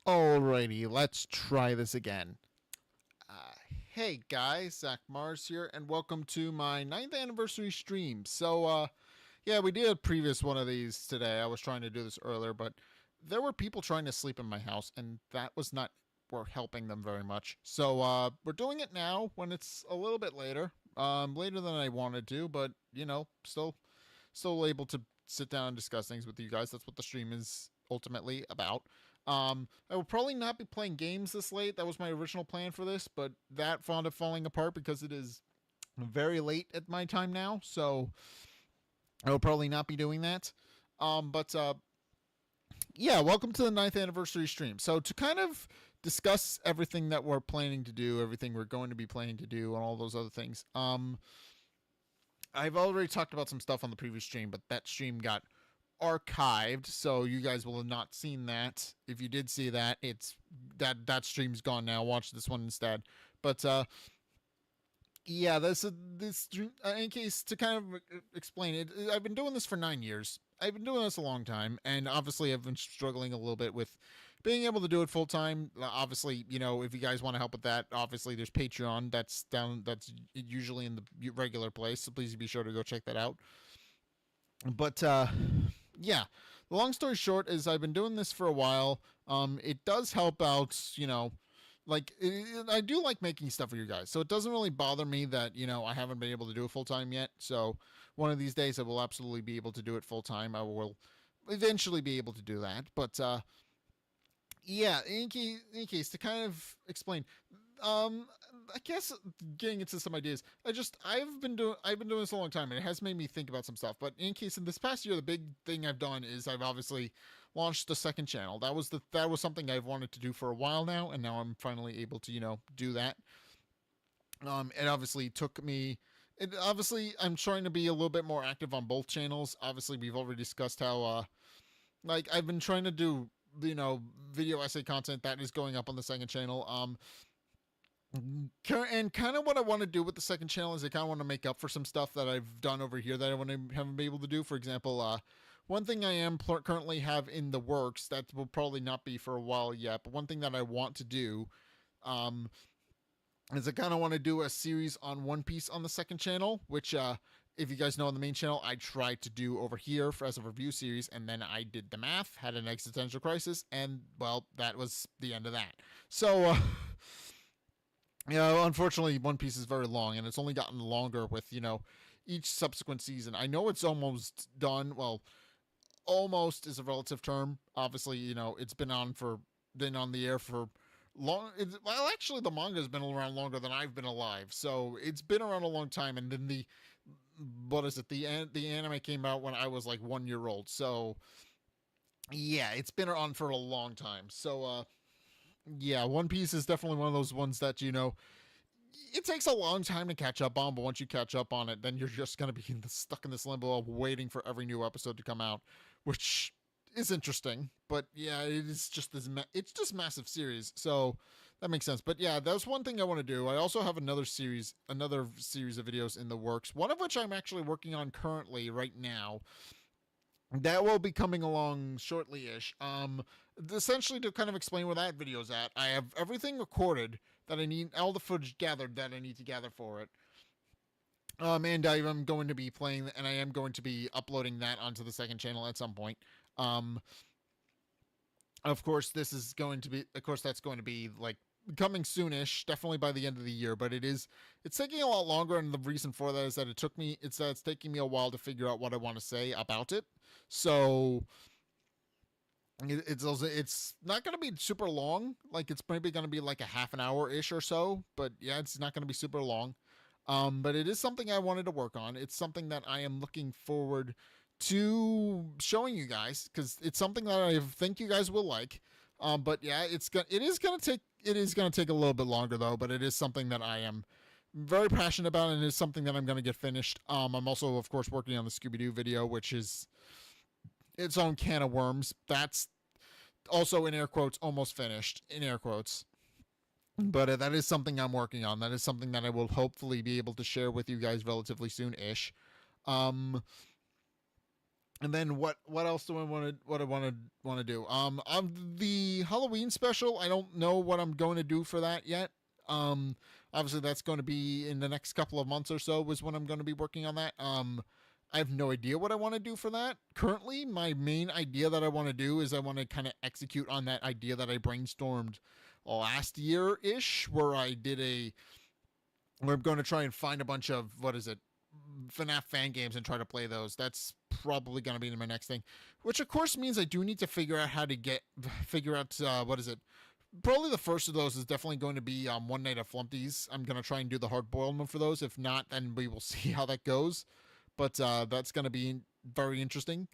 Alrighty, let's try this again. Uh, hey guys, Zach Mars here, and welcome to my 9th anniversary stream. Yeah, we did a previous one of these today. I was trying to do this earlier, but there were people trying to sleep in my house, and that was not helping them very much. We're doing it now when it's a little bit later, later than I wanted to, but still able to sit down and discuss things with you guys. That's what the stream is ultimately about. I will probably not be playing games this late. That was my original plan for this, but that wound up falling apart because it is very late at my time now. So I will probably not be doing that. But yeah, welcome to the 9th anniversary stream. So to kind of discuss everything that we're planning to do, everything we're going to be planning to do, and all those other things. I've already talked about some stuff on the previous stream, but that stream got archived, so you guys will have not seen that. If you did see that, it's that stream's gone now. Watch this one instead. But yeah, this in case to kind of explain it, I've been doing this for 9 years. I've been doing this a long time, and obviously I've been struggling a little bit with being able to do it full time. Obviously, if you guys want to help with that, obviously there's Patreon. That's down. That's usually in the regular place. So please be sure to go check that out. But yeah, the long story short is I've been doing this for a while. It does help out, I do like making stuff for you guys, so it doesn't really bother me that I haven't been able to do it full time yet. So one of these days I will absolutely be able to do it full time. I will eventually be able to do that. But yeah, in case to kind of explain, um, I guess getting into some ideas. I've been doing this a long time, and it has made me think about some stuff. But in case in this past year, the big thing I've done is I've obviously launched the second channel. That was something I've wanted to do for a while now, and now I'm finally able to do that. It obviously took me. It obviously I'm trying to be a little bit more active on both channels. Obviously, we've already discussed how I've been trying to do video essay content that is going up on the second channel. And kind of what I want to do with the second channel is I kind of want to make up for some stuff that I've done over here that I haven't been able to do. For example, one thing I am currently have in the works that will probably not be for a while yet, but one thing that I want to do um, is I kind of want to do a series on One Piece on the second channel, which if you guys know on the main channel, I tried to do over here as a review series, and then I did the math, had an existential crisis, and well, that was the end of that. So, unfortunately, One Piece is very long, and it's only gotten longer with each subsequent season. I know it's almost done. Well, almost is a relative term. Obviously, it's been on the air for long. Well, actually, the manga has been around longer than I've been alive, so it's been around a long time. And then the what is it? The anime came out when I was like 1 year old. So yeah, it's been on for a long time. So yeah, One Piece is definitely one of those ones that it takes a long time to catch up on, but once you catch up on it, then you're just going to be stuck in this limbo of waiting for every new episode to come out, which is interesting. But yeah, it's just massive series, so that makes sense. But yeah, that's one thing I want to do. I also have another series of videos in the works, one of which I'm actually working on currently right now. That will be coming along shortly-ish. Essentially to kind of explain where that video's at, I have everything recorded that I need, all the footage gathered that I need to gather for it. And I am going to be playing, and I am going to be uploading that onto the second channel at some point. Of course, that's going to be like coming soonish, definitely by the end of the year. But it's taking a lot longer, and the reason for that is that it's taking me a while to figure out what I want to say about it. So it's not going to be super long. Like it's maybe going to be like a half an hour ish or so. But yeah, it's not going to be super long. But it is something I wanted to work on. It's something that I am looking forward to showing you guys because it's something that I think you guys will like. But yeah, it is gonna take a little bit longer though. But it is something that I am very passionate about, and it is something that I'm gonna get finished. I'm also of course working on the Scooby Doo video, which is its own can of worms. That's also in air quotes almost finished in air quotes. But that is something I'm working on. That is something that I will hopefully be able to share with you guys relatively soon-ish. And then what else do I want to do? The Halloween special. I don't know what I'm going to do for that yet. Obviously that's going to be in the next couple of months or so is when I'm going to be working on that. I have no idea what I want to do for that. Currently, my main idea that I want to do is I want to kind of execute on that idea that I brainstormed last year-ish, where I'm going to try and find a bunch of, FNAF fan games and try to play those. That's probably going to be my next thing, which of course means I do need to figure out probably the first of those is definitely going to be One Night at Flumpty's. I'm going to try and do the hard-boiled one for those. If not, then we will see how that goes. But that's going to be very interesting.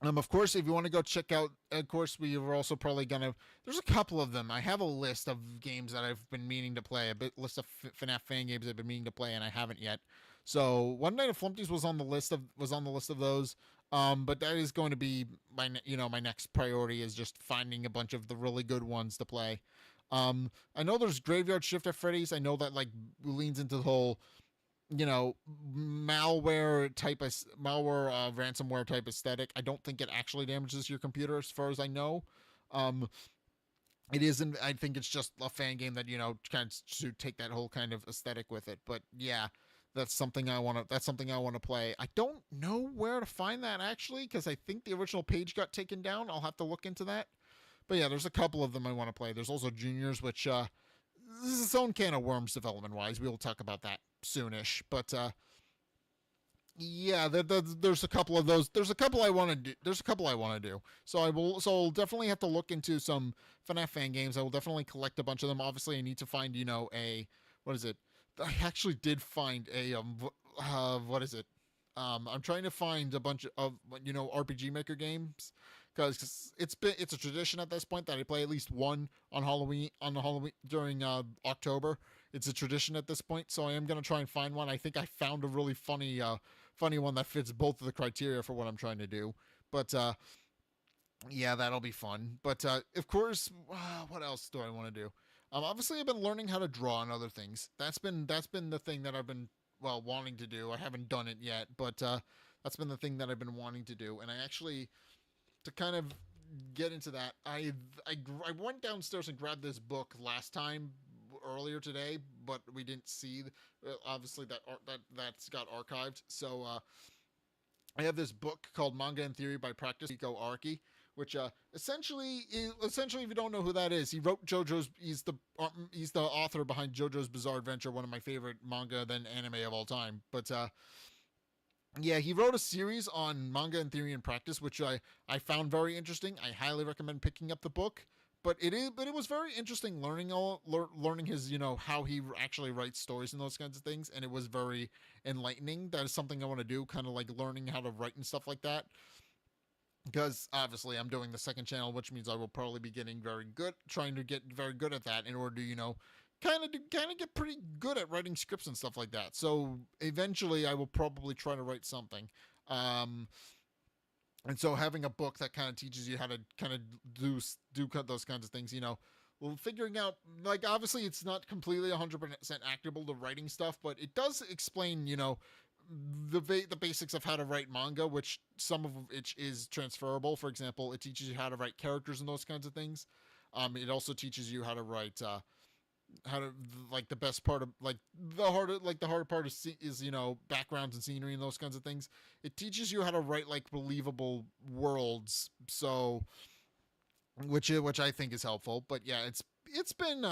Of course, if you want to go check out, of course, we are also probably going to, there's a couple of them. I have a list of games that I've been meaning to play, list of FNAF fan games I've been meaning to play, and I haven't yet. So One Night at Flumpty's was on the list of those. But that is going to be my next priority is just finding a bunch of the really good ones to play. I know there's Graveyard Shift at Freddy's. I know that like leans into the whole malware ransomware type aesthetic. I don't think it actually damages your computer as far as I know. It isn't. I think it's just a fan game that kind of to take that whole kind of aesthetic with it. But yeah, that's something I want to play. I don't know where to find that actually because I think the original page got taken down. I'll have to look into that. But yeah, there's a couple of them I want to play. There's also Juniors, which this is its own can of worms development wise. We will talk about that soonish. But yeah, there's a couple of those. There's a couple I want to do. So I'll definitely have to look into some FNAF fan games. I will definitely collect a bunch of them. Obviously, I need to find what is it? I actually did find a what is it? I'm trying to find a bunch of RPG Maker games because it's a tradition at this point that I play at least one on Halloween during October. It's a tradition at this point, so I am gonna try and find one. I think I found a really funny one that fits both of the criteria for what I'm trying to do. But yeah, that'll be fun. But of course, what else do I want to do? Obviously, I've been learning how to draw and other things. That's been the thing that I've been wanting to do. I haven't done it yet, but that's been the thing that I've been wanting to do. And I actually, to kind of get into that, I went downstairs and grabbed this book last time earlier today, but we didn't see. Obviously, that's got archived. So I have this book called Manga in Theory by Practice Rico Arki, which essentially, if you don't know who that is, he wrote JoJo's. He's the author behind JoJo's Bizarre Adventure, one of my favorite manga then anime of all time. But yeah, he wrote a series on manga in theory and practice, which I found very interesting. I highly recommend picking up the book. But it was very interesting learning his how he actually writes stories and those kinds of things, and it was very enlightening. That is something I want to do, kind of like learning how to write and stuff like that. Because obviously I'm doing the second channel, which means I will probably be getting very good, trying to get very good at that in order to kind of get pretty good at writing scripts and stuff like that. So eventually I will probably try to write something. Um, and so having a book that kind of teaches you how to kind of do those kinds of things, well, figuring out, like, obviously it's not completely 100% actable to writing stuff, but it does explain, the basics of how to write manga, which some of which is transferable. For example, it teaches you how to write characters and those kinds of things. It also teaches you how to write how to, like, the best part of, like, the hard part is backgrounds and scenery and those kinds of things. It teaches you how to write, like, believable worlds, so which I think is helpful. But yeah, it's been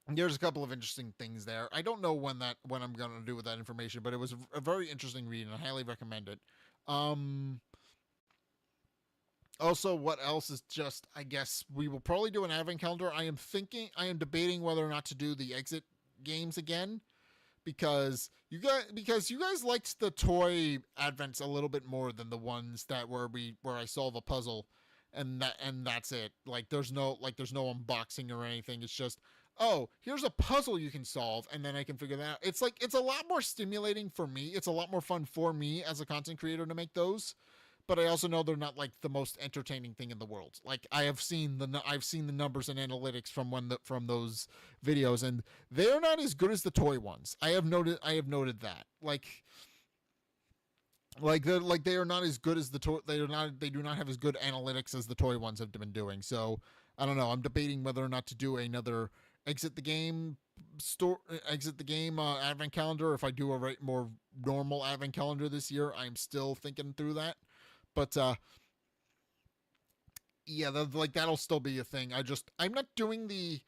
there's a couple of interesting things there. I don't know when I'm gonna do with that information, but it was a very interesting read, and I highly recommend it. Um, Also, what else is just, I guess we will probably do an advent calendar. I am debating whether or not to do the exit games again, because you guys liked the toy advents a little bit more than the ones that where I solve a puzzle and that's it. There's no unboxing or anything. It's just, oh, here's a puzzle you can solve, and then I can figure that out. It's a lot more stimulating for me. It's a lot more fun for me as a content creator to make those, but I also know they're not like the most entertaining thing in the world. Like, I've seen the numbers and analytics from those videos, and they're not as good as the toy ones. I have noted that. They are not as good as the toy. They do not have as good analytics as the toy ones have been doing. So I don't know. I'm debating whether or not to do another exit the game advent calendar. If I do a more normal advent calendar this year, I'm still thinking through that. But yeah, that'll still be a thing. I'm not doing the.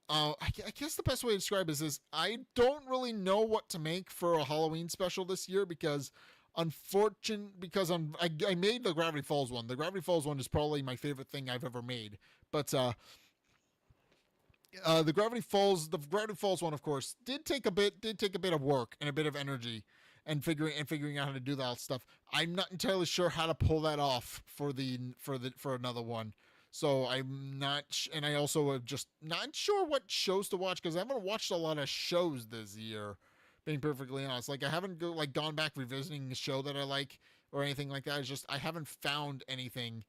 I guess the best way to describe it is I don't really know what to make for a Halloween special this year, because I made the Gravity Falls one. The Gravity Falls one is probably my favorite thing I've ever made. But the Gravity Falls one, of course, did take a bit of work and a bit of energy, and figuring out how to do that stuff. I'm not entirely sure how to pull that off for another one. So I'm not, and I also am just not sure what shows to watch, because I haven't watched a lot of shows this year. Being perfectly honest, like, I haven't gone back revisiting a show that I like or anything like that. It's just I haven't found anything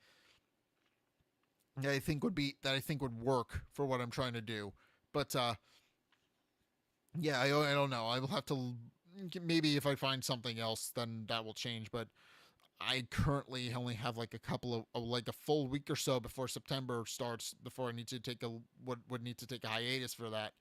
that I think would work for what I'm trying to do. But yeah, I don't know. I will have to, maybe if I find something else, then that will change. But I currently only have like a couple of like a full week or so before September starts, before I need to take a would need to take a hiatus for that.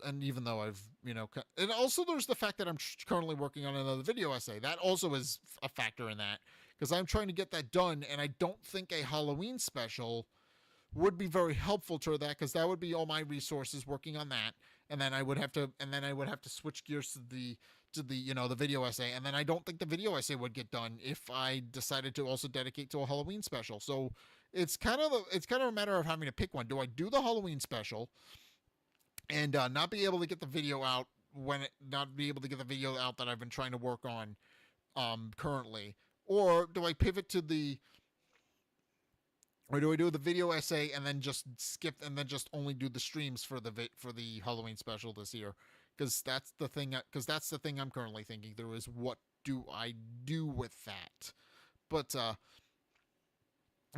And even though I've, and also there's the fact that I'm currently working on another video essay. That also is a factor in that, because I'm trying to get that done, and I don't think a Halloween special would be very helpful to that, because that would be all my resources working on that, and then I would have to switch gears to the video essay, and then I don't think the video essay would get done if I decided to also dedicate to a Halloween special. So it's kind of a matter of having to pick one. Do I do the Halloween special and not be able to get the video out that I've been trying to work on currently, or do I pivot to or do I do the video essay and then just skip and then just only do the streams for the Halloween special this year? Because that's the thing I'm currently thinking through, is what do I do with that? But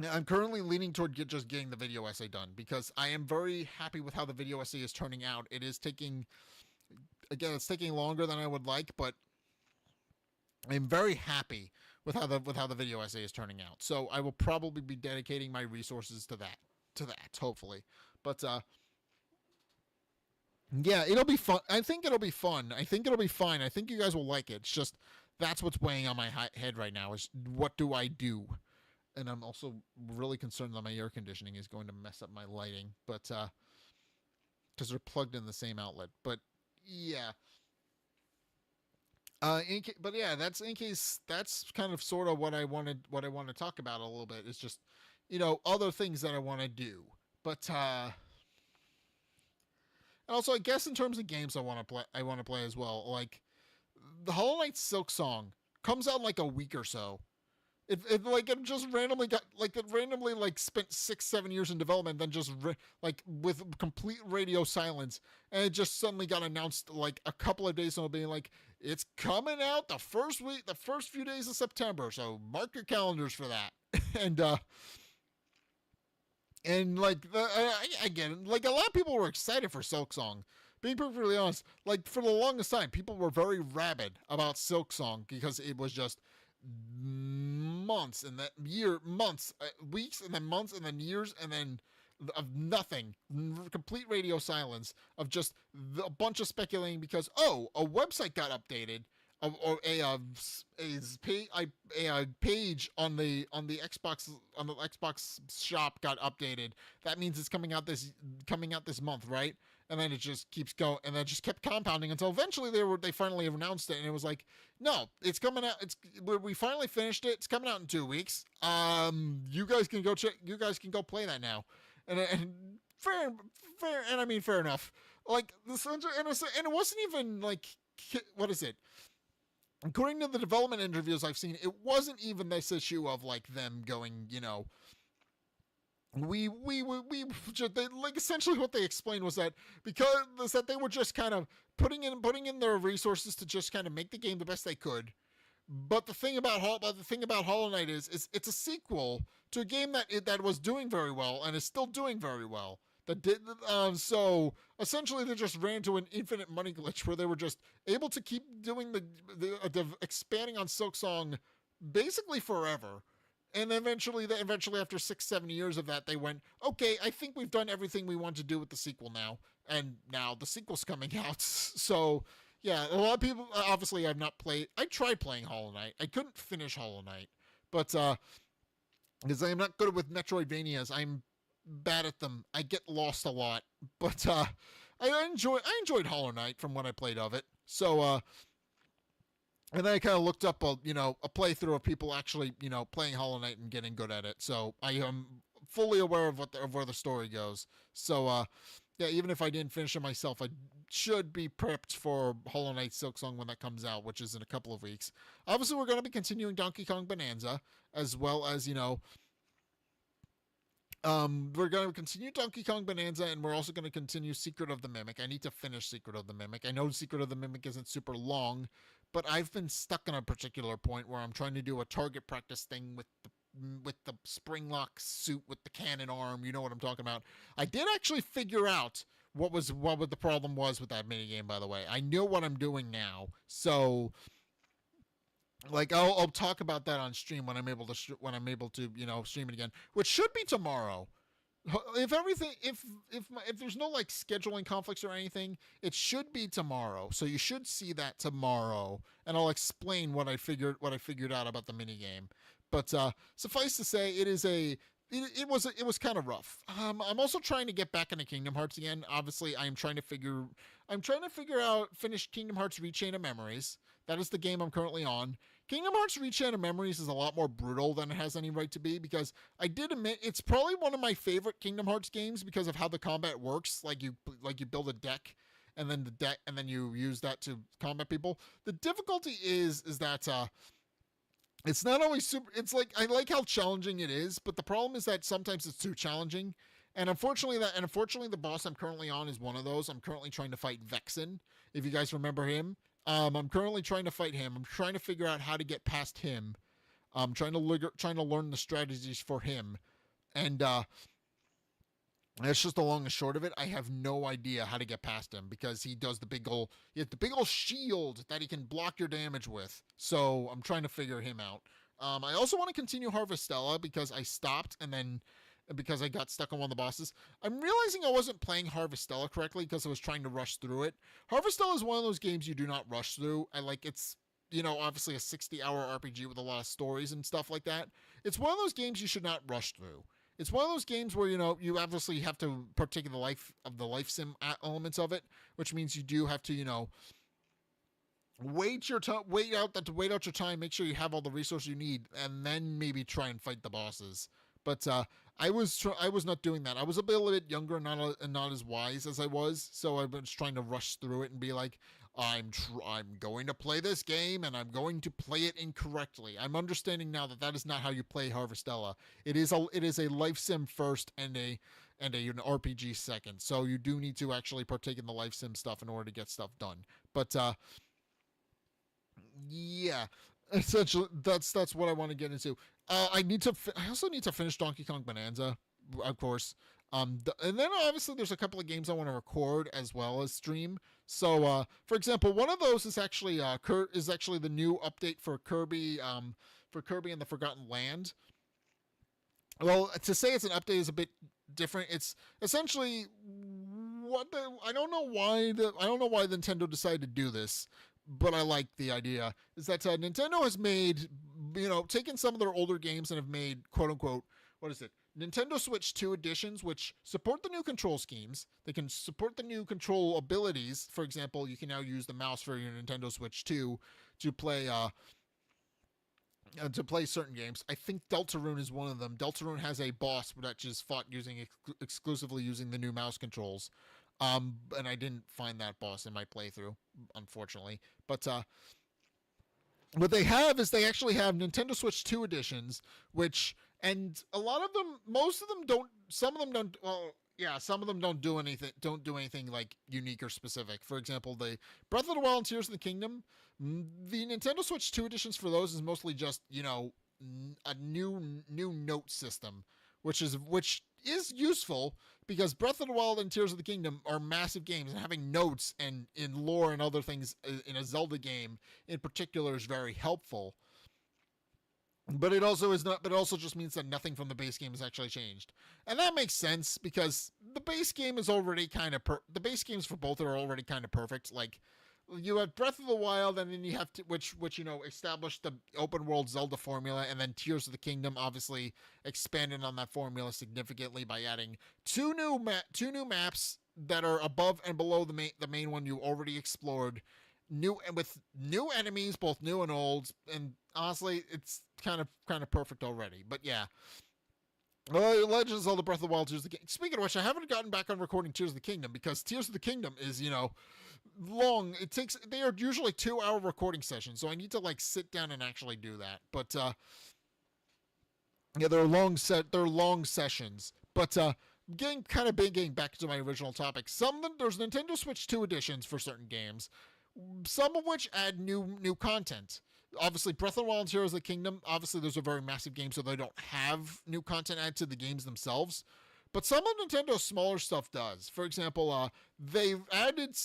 I'm currently leaning toward just getting the video essay done because I am very happy with how the video essay is turning out. It is taking, again, it's taking longer than I would like, but I'm very happy with how the video essay is turning out. So I will probably be dedicating my resources to that hopefully. But yeah, it'll be fun. I think it'll be fun. I think it'll be fine. I think you guys will like it. It's just that's what's weighing on my head right now is what do I do? And I'm also really concerned that my air conditioning is going to mess up my lighting, but because they're plugged in the same outlet. But yeah, but yeah, that's in case that's kind of sort of what I want to talk about a little bit is just other things that I want to do. But and also I guess in terms of games I want to play as well. Like the Hollow Knight Silk Song comes out in like a week or so. It just randomly got like it randomly like spent 6-7 years in development, then just like with complete radio silence, and it just suddenly got announced like a couple of days ago, being like it's coming out the first few days of September, so mark your calendars for that. and like I get it, like a lot of people were excited for Silk Song. Being perfectly honest, like for the longest time, people were very rabid about Silk Song because it was just months and that year months weeks and then months and then years and then of nothing, complete radio silence of just a bunch of speculating because a website got updated or a page on the Xbox shop got updated. That means it's coming out this month, right? And then it just keeps going, and that just kept compounding until eventually they finally announced it, and it was like, no, it's coming out. We finally finished it. It's coming out in 2 weeks. You guys can go check. You guys can go play that now, and fair, and I mean fair enough. Like this, and it wasn't even like what is it? According to the development interviews I've seen, it wasn't even this issue of like them going, we like essentially what they explained was that they were just kind of putting in their resources to just kind of make the game the best they could. But the thing about Hollow Knight is it's a sequel to a game that was doing very well and is still doing very well. So essentially they just ran to an infinite money glitch where they were just able to keep doing the expanding on Silk Song basically forever. And eventually after 6-7 years of that, they went, okay, I think we've done everything we want to do with the sequel now. And now the sequel's coming out. So yeah, a lot of people, obviously I've not played, I tried playing Hollow Knight. I couldn't finish Hollow Knight, but because I am not good with Metroidvanias, I'm bad at them. I get lost a lot, but I enjoyed Hollow Knight from what I played of it. So and then I kind of looked up a playthrough of people actually playing Hollow Knight and getting good at it. So I am fully aware of where the story goes. So yeah, even if I didn't finish it myself, I should be prepped for Hollow Knight Silk Song when that comes out, which is in a couple of weeks. Obviously, we're going to be continuing Donkey Kong Bonanza, as well as we're going to continue Donkey Kong Bonanza, and we're also going to continue Secret of the Mimic. I need to finish Secret of the Mimic. I know Secret of the Mimic isn't super long, but I've been stuck on a particular point where I'm trying to do a target practice thing with the spring lock suit with the cannon arm. You know what I'm talking about. I did actually figure out what the problem was with that minigame, by the way. I know what I'm doing now, so like I'll talk about that on stream when I'm able to stream it again, which should be tomorrow. If there's no like scheduling conflicts or anything, it should be tomorrow. So you should see that tomorrow, and I'll explain what I figured out about the minigame. But suffice to say, it was kind of rough. I'm also trying to get back into Kingdom Hearts again. Obviously, I'm trying to figure out finish Kingdom Hearts Rechain of Memories. That is the game I'm currently on. Kingdom Hearts Rechain of Memories is a lot more brutal than it has any right to be, because I did admit it's probably one of my favorite Kingdom Hearts games because of how the combat works. Like you build a deck, and then you use that to combat people. The difficulty is that it's not always super. It's like I like how challenging it is, but the problem is that sometimes it's too challenging. And unfortunately, the boss I'm currently on is one of those. I'm currently trying to fight Vexen. If you guys remember him, I'm currently trying to fight him. I'm trying to figure out how to get past him. trying to learn the strategies for him, and that's just the long and short of it. I have no idea how to get past him because he does he has the big old shield that he can block your damage with. So I'm trying to figure him out. I also want to continue Harvestella because I stopped and then because I got stuck on one of the bosses. I'm realizing I wasn't playing Harvestella correctly because I was trying to rush through it. Harvestella is one of those games you do not rush through. It's obviously a 60-hour RPG with a lot of stories and stuff like that. It's one of those games you should not rush through. It's one of those games where you obviously have to partake in the life sim elements of it, which means you do have to wait out your time, make sure you have all the resources you need, and then maybe try and fight the bosses. But I was not doing that. I was a bit younger and not as wise as I was, so I was trying to rush through it and be like, I'm going to play this game and I'm going to play it incorrectly. I'm understanding now that is not how you play Harvestella. It is a life sim first and an RPG second. So you do need to actually partake in the life sim stuff in order to get stuff done. But yeah, essentially that's what I want to get into. I also need to finish Donkey Kong Bonanza, of course. And then obviously there's a couple of games I want to record as well as stream. So, for example, one of those is actually the new update for Kirby and the Forgotten Land. Well, to say it's an update is a bit different. It's essentially I don't know why Nintendo decided to do this, but I like the idea. Is that Nintendo has made taken some of their older games and have made quote unquote Nintendo Switch 2 editions, which support the new control schemes. They can support the new control abilities. For example, you can now use the mouse for your Nintendo Switch 2 to play certain games. I think Deltarune is one of them. Deltarune has a boss that is fought exclusively using the new mouse controls. And I didn't find that boss in my playthrough, unfortunately. But what they have is they actually have Nintendo Switch 2 editions, and a lot of them, most of them don't, some of them don't, well, yeah, some of them don't do anything like unique or specific. For example, the Breath of the Wild and Tears of the Kingdom, the Nintendo Switch 2 editions for those is mostly just, a new note system, which is useful because Breath of the Wild and Tears of the Kingdom are massive games, and having notes and in lore and other things in a Zelda game in particular is very helpful. But it also just means that nothing from the base game has actually changed, and that makes sense because the base game is already the base games for both are already kind of perfect. Like, you have Breath of the Wild, and then you have to which established the open world Zelda formula, and then Tears of the Kingdom obviously expanded on that formula significantly by adding two new maps that are above and below the main one you already explored, with new enemies, both new and old, and honestly, it's kind of perfect already. But yeah. Legend of Zelda Breath of the Wild, Tears of the Kingdom. Speaking of which, I haven't gotten back on recording Tears of the Kingdom because Tears of the Kingdom is, long. They are usually 2-hour recording sessions, so I need to sit down and actually do that. But yeah, they're long sessions. But getting back to my original topic, there's Nintendo Switch 2 editions for certain games, some of which add new content. Obviously, Breath of the Wild and Tears of the Kingdom, obviously those are very massive games, so they don't have new content added to the games themselves. But some of Nintendo's smaller stuff does. For example, they added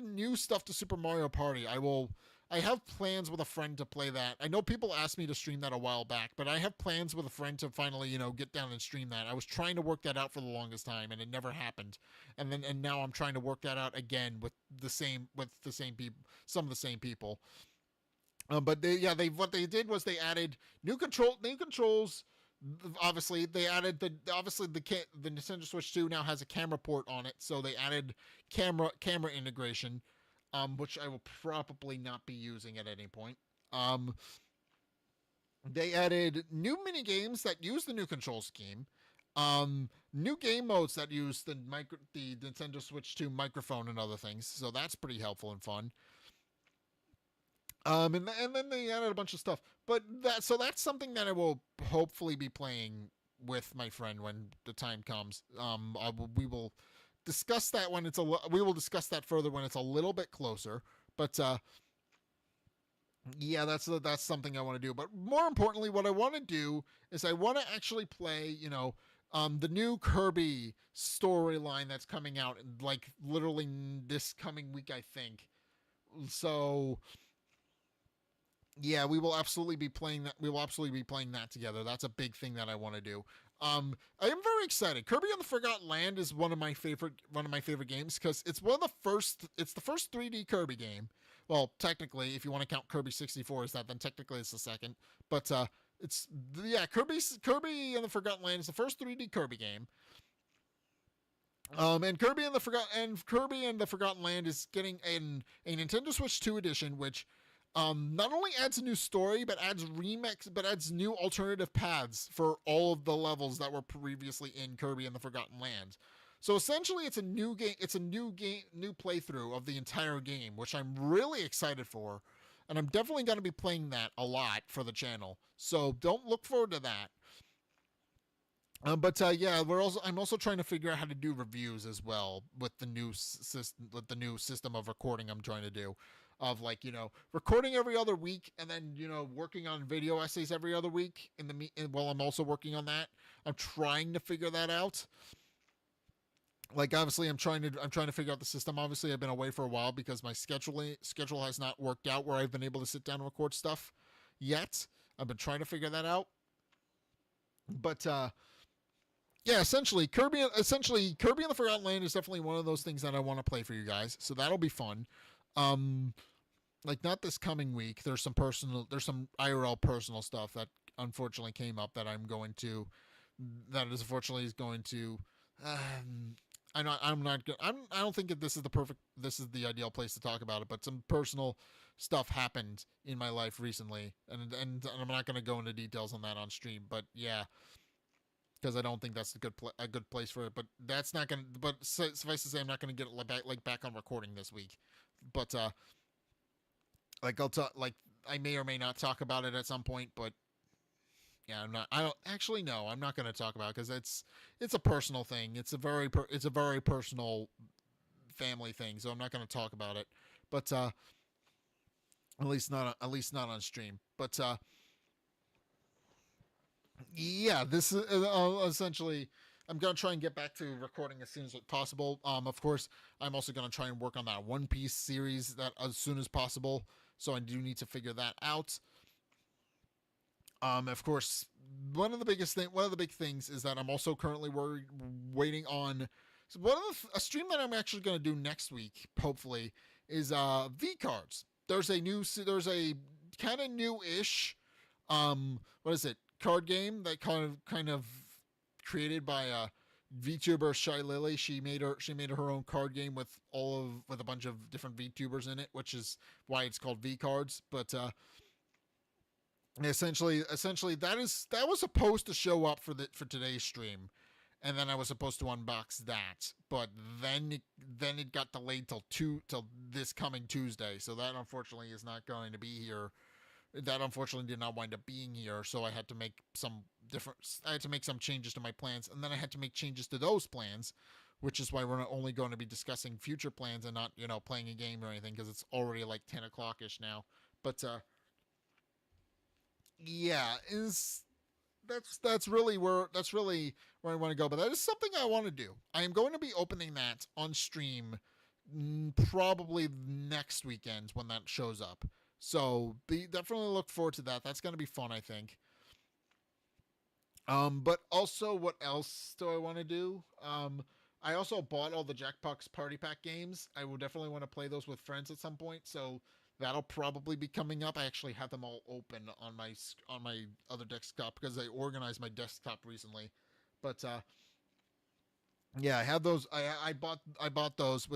new stuff to Super Mario Party. I have plans with a friend to play that. I know people asked me to stream that a while back, but I have plans with a friend to finally, get down and stream that. I was trying to work that out for the longest time, and it never happened. And now I'm trying to work that out again with some of the same people. But what they did was they added new controls. Obviously, they added the Nintendo Switch 2 now has a camera port on it, so they added camera integration, which I will probably not be using at any point. They added new mini games that use the new control scheme. New game modes that use the Nintendo Switch 2 microphone and other things, so that's pretty helpful and fun. And then they added a bunch of stuff, but that's something that I will hopefully be playing with my friend when the time comes. We will discuss that we will discuss that further when it's a little bit closer. But Yeah, that's something I want to do. But more importantly, what I want to do is I want to actually play, the new Kirby storyline that's coming out, like literally this coming week, I think. So yeah, we will absolutely be playing that. We will absolutely be playing that together. That's a big thing that I want to do. I am very excited. Kirby and the Forgotten Land is one of my favorite games because it's one of the first. It's the first 3D Kirby game. Well, technically, if you want to count Kirby 64 as that, then technically it's the second. But it's yeah, Kirby and the Forgotten Land is the first 3D Kirby game. Kirby and the Forgotten Land is getting a Nintendo Switch 2 edition, which not only adds a new story, but adds new alternative paths for all of the levels that were previously in Kirby and the Forgotten Land. So essentially, it's a new game. It's a new playthrough of the entire game, which I'm really excited for, and I'm definitely going to be playing that a lot for the channel. So don't look forward to that. But yeah, I'm also trying to figure out how to do reviews as well with the new system of recording I'm trying to do, of like recording every other week and then working on video essays every other week while I'm also working on that. I'm trying to figure that out. Like obviously I'm trying to figure out the system. Obviously I've been away for a while because my schedule has not worked out where I've been able to sit down and record stuff yet. I've been trying to figure that out. But yeah, essentially Kirby and the Forgotten Land is definitely one of those things that I want to play for you guys. So that'll be fun. Um like not this coming week. There's some IRL personal stuff that unfortunately came up that is unfortunately is going to um I don't think that this is the ideal place to talk about it, but some personal stuff happened in my life recently, and I'm not going to go into details on that on stream, but yeah, because I don't think that's a good place for it. But that's not gonna. But suffice to say, I'm not gonna get it back on recording this week. But like I'll talk. Like I may or may not talk about it at some point. But yeah, I'm not. I don't actually no. I'm not gonna talk about it because it's a personal thing. It's a very personal family thing. So I'm not gonna talk about it. But at least not on stream. But yeah, this is essentially. I'm gonna try and get back to recording as soon as possible. Of course, I'm also gonna try and work on that One Piece series that as soon as possible. So I do need to figure that out. Of course, one of the big things is that I'm also currently waiting on. So a stream that I'm actually gonna do next week, hopefully, is V cards. There's a kind of new-ish what is it card game that kind of created by VTuber Shy Lily. She made her own card game with a bunch of different VTubers in it, which is why it's called V Cards. But essentially that was supposed to show up for today's stream, and then I was supposed to unbox that, but then it got delayed till this coming Tuesday. So that unfortunately is not going to be here. That unfortunately did not wind up being here, so I had to make some changes to my plans, and then I had to make changes to those plans, which is why we're not only going to be discussing future plans and not playing a game or anything, because it's already like 10 o'clock ish now. But yeah, is that's really where I want to go. But that is something I want to do. I am going to be opening that on stream, probably next weekend when that shows up. So definitely look forward to that. That's going to be fun, I think. But also, what else do I want to do? I also bought all the Jackbox Party Pack games. I will definitely want to play those with friends at some point. So that'll probably be coming up. I actually have them all open on my other desktop because I organized my desktop recently. But yeah, I have those. I bought those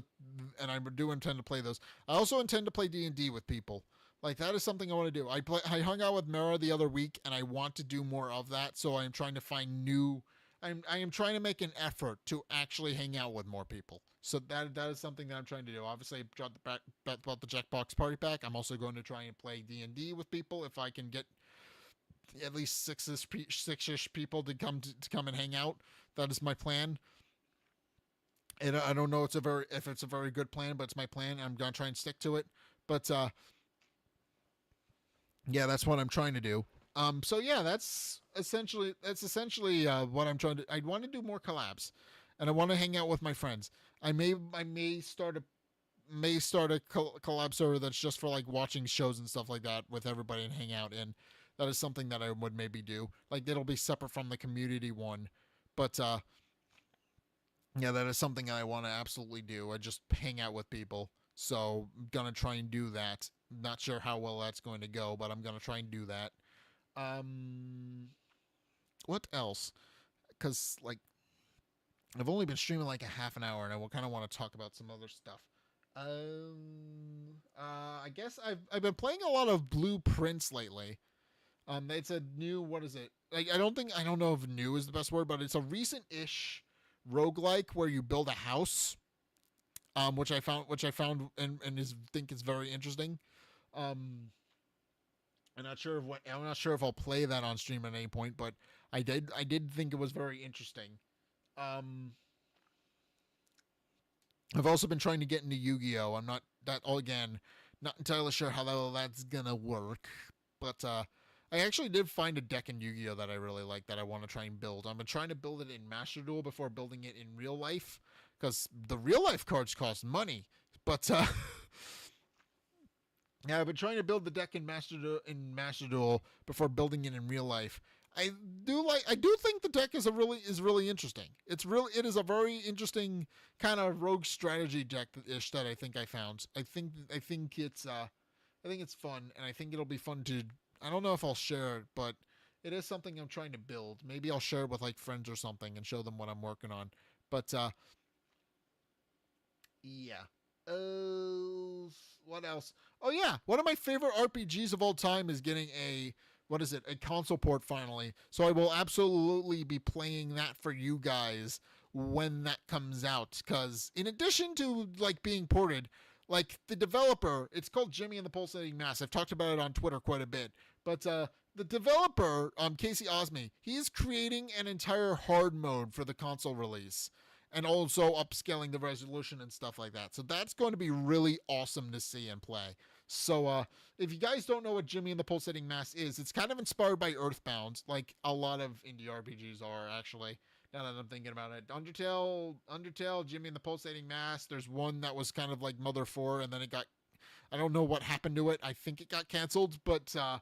and I do intend to play those. I also intend to play D&D with people. Like that is something I want to do. I hung out with Mara the other week, and I want to do more of that. So I'm trying to find new. I am trying to make an effort to actually hang out with more people. So that is something that I'm trying to do. Obviously, I bought the Jackbox Party Pack. I'm also going to try and play D&D with people if I can get at least six-ish people to come and hang out. That is my plan. And I don't know if it's a very good plan, but it's my plan. I'm gonna try and stick to it. But yeah, that's what I'm trying to do. So yeah, that's essentially what I'm trying to. I want to do more collabs, and I want to hang out with my friends. I may start a collab server that's just for like watching shows and stuff like that with everybody and hang out in. That is something that I would maybe do. Like it'll be separate from the community one, but yeah, that is something I want to absolutely do. I just hang out with people. So I'm gonna try and do that. Not sure how well that's going to go, but I'm gonna try and do that. Um, what else? Because like I've only been streaming like a half an hour, and I will kind of want to talk about some other stuff. I guess I've been playing a lot of Blueprints lately. It's a new, what is it? Like I don't know if new is the best word, but it's a recent-ish roguelike where you build a house. Which I found and think is very interesting. Um, I'm not sure if I'll play that on stream at any point, but I did think it was very interesting. Um, I've also been trying to get into Yu-Gi-Oh. I'm not that all again, not entirely sure how that's gonna work, but I actually did find a deck in Yu-Gi-Oh that I really like that I want to try and build. I've been trying to build it in Master Duel before building it in real life because the real life cards cost money, but yeah, I've been trying to build the deck in Master Duel before building it in real life. I do think the deck is really interesting. It is a very interesting kind of rogue strategy deck ish that I think I found. I think it's fun, and I think it'll be fun to. I don't know if I'll share it, but it is something I'm trying to build. Maybe I'll share it with like friends or something and show them what I'm working on. But yeah. What else? Oh yeah, one of my favorite RPGs of all time is getting a what is it? A console port finally. So I will absolutely be playing that for you guys when that comes out cuz in addition to like being ported, like the developer, it's called Jimmy and the Pulsating Mass. I've talked about it on Twitter quite a bit. But the developer, Casey Osme, he's creating an entire hard mode for the console release and also upscaling the resolution and stuff like that. So that's going to be really awesome to see and play. So if you guys don't know what Jimmy and the Pulsating Mass is, it's kind of inspired by Earthbound, like a lot of indie RPGs are actually. Now that I'm thinking about it, Undertale, Jimmy and the Pulsating Mass. There's one that was kind of like Mother 4, and then it got. I don't know what happened to it. I think it got canceled, but I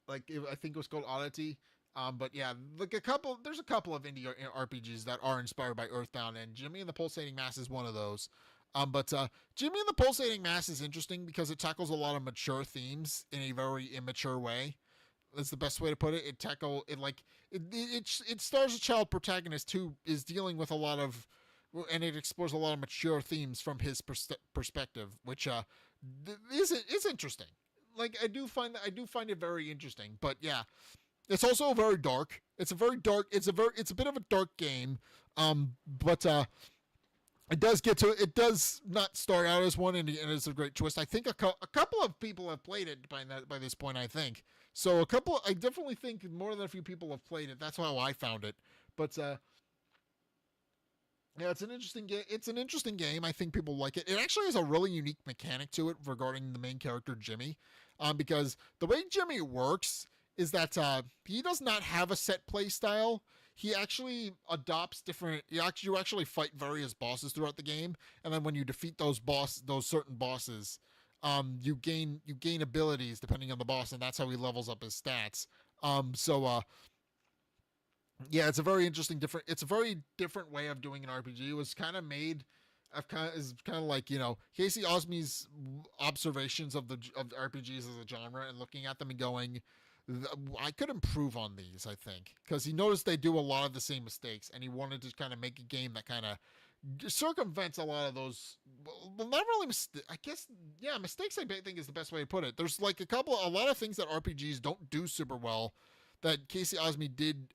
think it was called Oddity. But yeah, there's a couple of indie RPGs that are inspired by Earthbound, and Jimmy and the Pulsating Mass is one of those. But Jimmy and the Pulsating Mass is interesting because it tackles a lot of mature themes in a very immature way. That's the best way to put it. It stars a child protagonist who is dealing with a lot of, and it explores a lot of mature themes from his perspective, which is interesting. Like I do find it very interesting. But yeah, it's also very dark. It's a very dark. It's a bit of a dark game. But it does get to. It does not start out as one, and it's a great twist. I think a couple of people have played it by this point. I think so. I definitely think more than a few people have played it. That's how I found it. But yeah, it's an interesting game. It's an interesting game. I think people like it. It actually has a really unique mechanic to it regarding the main character Jimmy, because the way Jimmy works is that he does not have a set play style. He actually adopts different. You actually fight various bosses throughout the game, and then when you defeat those certain bosses, you gain abilities depending on the boss, and that's how he levels up his stats. Yeah, it's a very interesting different. It's a very different way of doing an RPG. It was kind of made. Is kind of like Casey Osme's observations of RPGs as a genre and looking at them and going, I could improve on these. I think because he noticed they do a lot of the same mistakes, and he wanted to kind of make a game that kind of circumvents a lot of those. Well, not really. I guess yeah, mistakes. I think is the best way to put it. There's like a lot of things that RPGs don't do super well that Casey Osme did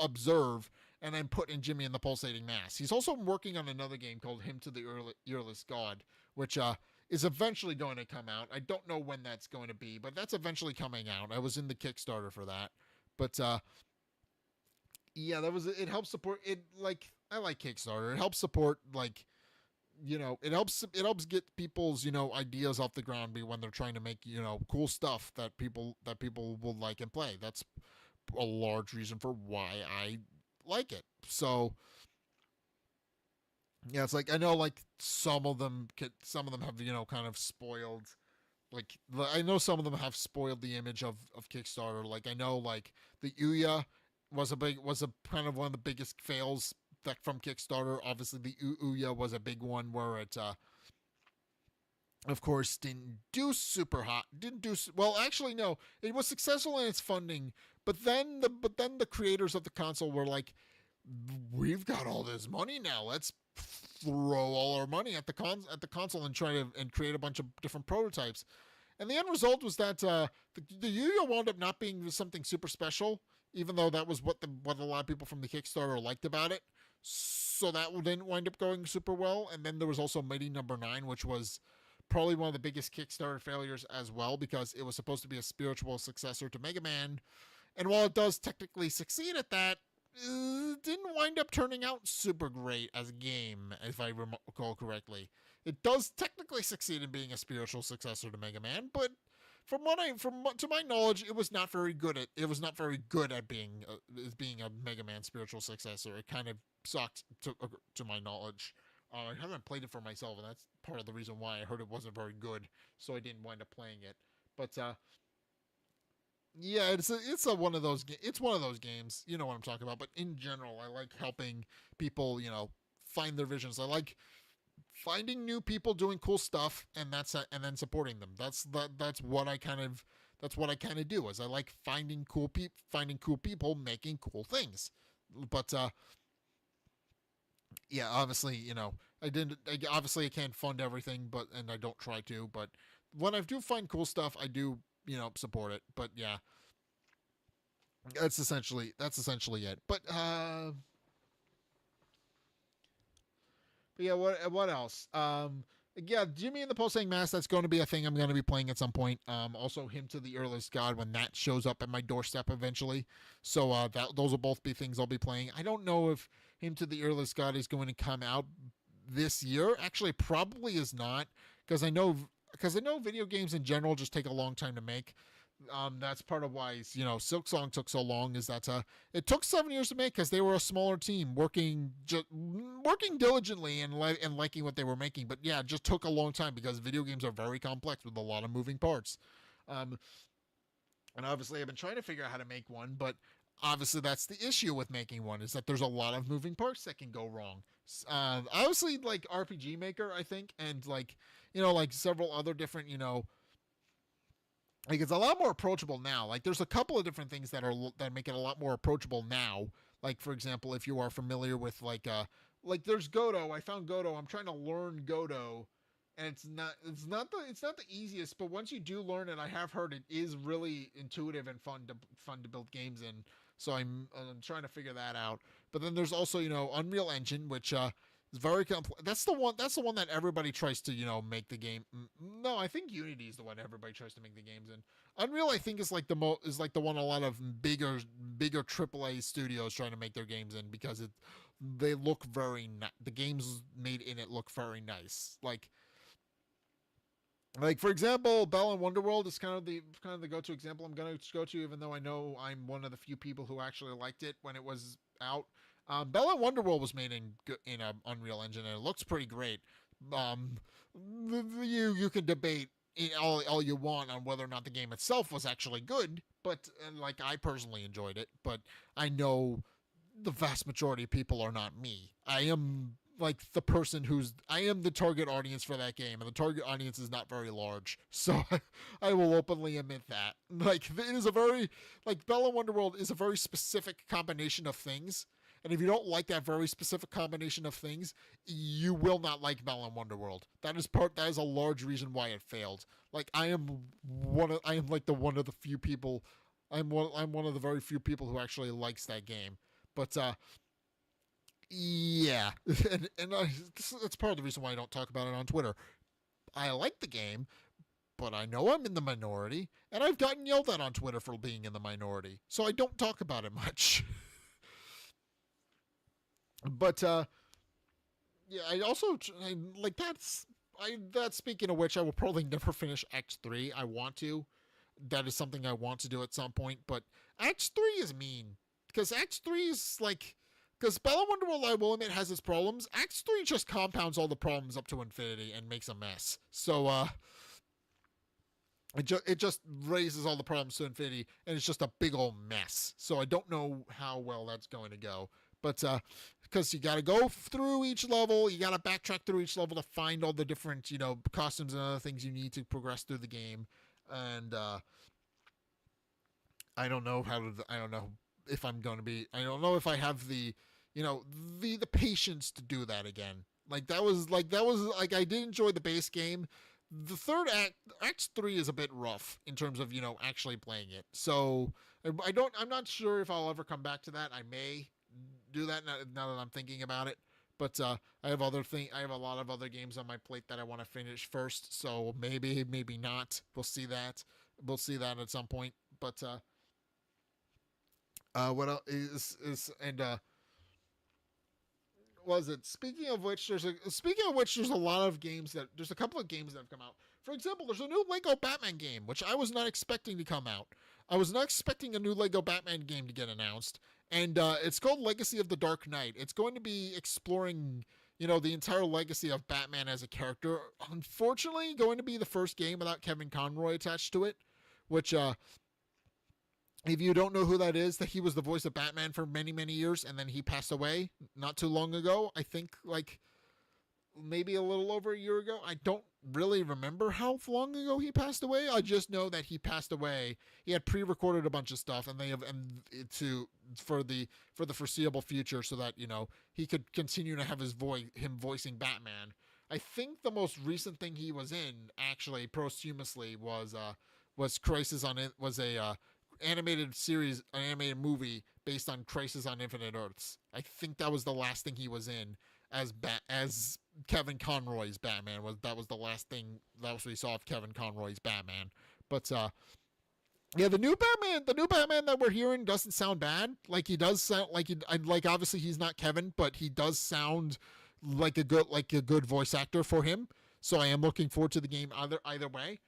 observe and then put in Jimmy and the Pulsating Mass. He's also working on another game called Him to the Earless God, which is eventually going to come out. I don't know when that's going to be, but that's eventually coming out. I was in the Kickstarter for that. But yeah, it helps support it. Like I like Kickstarter. It helps support like it helps get people's ideas off the ground when they're trying to make cool stuff that people will like and play. That's a large reason for why I like it. So yeah, it's like I know like some of them have kind of spoiled, like I know some of them have spoiled the image of Kickstarter. Like I know like the Ouya was a kind of one of the biggest fails that from Kickstarter. Obviously the Ouya was a big one where it of course didn't do super hot, didn't do well. Actually no, it was successful in its funding, but then the creators of the console were like, we've got all this money now, let's throw all our money at the console and try to and create a bunch of different prototypes. And the end result was that the Yu-Gi-Oh wound up not being something super special, even though that was what a lot of people from the Kickstarter liked about it. So that didn't wind up going super well. And then there was also Mighty Number 9, which was probably one of the biggest Kickstarter failures as well, because it was supposed to be a spiritual successor to Mega Man. And while it does technically succeed at that, didn't wind up turning out super great as a game, if I recall correctly. It does technically succeed in being a spiritual successor to Mega Man, but to my knowledge, it was not very good at being a Mega Man spiritual successor. It kind of sucked to my knowledge. I haven't played it for myself, and that's part of the reason why I heard it wasn't very good, so I didn't wind up playing it. But yeah, one of those games. You know what I'm talking about. But in general, I like helping people, find their visions. I like finding new people doing cool stuff, and then supporting them. That's what I kind of do. Is I like finding cool people making cool things. But yeah, obviously, I can't fund everything, and I don't try to. But when I do find cool stuff, I do support it. But yeah, that's essentially it. But yeah, what else? Yeah, Jimmy and the Pulsating Mask. That's going to be a thing I'm going to be playing at some point. Also, Hymn to the Earless God, when that shows up at my doorstep eventually. So those will both be things I'll be playing. I don't know if Hymn to the Earless God is going to come out this year. Actually, probably is not, because I know video games in general just take a long time to make. That's part of why Silk Song took so long. Is that it took 7 years to make, because they were a smaller team working diligently and liking what they were making. But yeah, it just took a long time because video games are very complex with a lot of moving parts. And obviously I've been trying to figure out how to make one, but obviously that's the issue with making one, is that there's a lot of moving parts that can go wrong. Obviously, like RPG Maker, I think, and like several other different like it's a lot more approachable now. Like there's a couple of different things that make it a lot more approachable now. Like for example, if you are familiar with like there's Godot. I found Godot. I'm trying to learn Godot, and it's not the easiest. But once you do learn it, I have heard it is really intuitive and fun to build games in. So I'm trying to figure that out. But then there's also Unreal Engine, which is very complex. That's the one that everybody tries to make the game. No, I think Unity is the one everybody tries to make the games in. Unreal, I think, is like the one a lot of bigger AAA studios trying to make their games in, because they look the games made in it look very nice. Like for example, Bell and Wonderworld is kind of the go-to example I'm going to go to, even though I know I'm one of the few people who actually liked it when it was out. Bell and Wonderworld was made in a Unreal Engine, and it looks pretty great. You can debate all you want on whether or not the game itself was actually good, but like I personally enjoyed it. But I know the vast majority of people are not me. I am like I am the target audience for that game, and the target audience is not very large. So I will openly admit that. Like it is Bell and Wonderworld is a very specific combination of things. And if you don't like that very specific combination of things, you will not like Bell and Wonderworld. That is a large reason why it failed. Like I'm one of the few people. I'm one of the very few people who actually likes that game. But yeah, and that's part of the reason why I don't talk about it on Twitter. I like the game, but I know I'm in the minority, and I've gotten yelled at on Twitter for being in the minority, so I don't talk about it much. But Yeah, I also like that. Speaking of which, I will probably never finish X3. I want to. That is something I want to do at some point. But X3 is mean because X3 is like because Bella Wonderworld I will admit has its problems. X3 just compounds all the problems up to infinity and makes a mess. So it just raises all the problems to infinity and it's just a big old mess. So I don't know how well that's going to go. But because you got to go through each level, you got to backtrack through each level to find all the different costumes and other things you need to progress through the game. And I don't know how to. I don't know if I'm going to be. I don't know if I have the patience to do that again. Like I did enjoy the base game. The third X3 is a bit rough in terms of actually playing it. So I don't. I'm not sure if I'll ever come back to that. I may do that now that I'm thinking about it. But I have I have a lot of other games on my plate that I want to finish first. So maybe not. We'll see that. We'll see that at some point. But what else is and was it? Speaking of which, there's a lot of games there's a couple of games that have come out. For example, there's a new Lego Batman game, which I was not expecting to come out. I was not expecting a new Lego Batman game to get announced, and it's called Legacy of the Dark Knight. It's going to be exploring, the entire legacy of Batman as a character. Unfortunately, going to be the first game without Kevin Conroy attached to it, which if you don't know who that is, that he was the voice of Batman for many, many years, and then he passed away not too long ago. I think like maybe a little over a year ago. I don't really remember how long ago he passed away. I just know that he passed away. He had pre-recorded a bunch of stuff, and they have to for the foreseeable future, so that he could continue to have him voicing Batman. I think the most recent thing he was in, actually posthumously, was Crisis on it was a an animated movie based on Crisis on Infinite Earths. I think that was the last thing he was in as Kevin Conroy's Batman. That was the last thing that was we saw of Kevin Conroy's Batman. But yeah, the new Batman that we're hearing doesn't sound bad. Like he does sound like obviously he's not Kevin, but he does sound like a good voice actor for him. So I am looking forward to the game either way.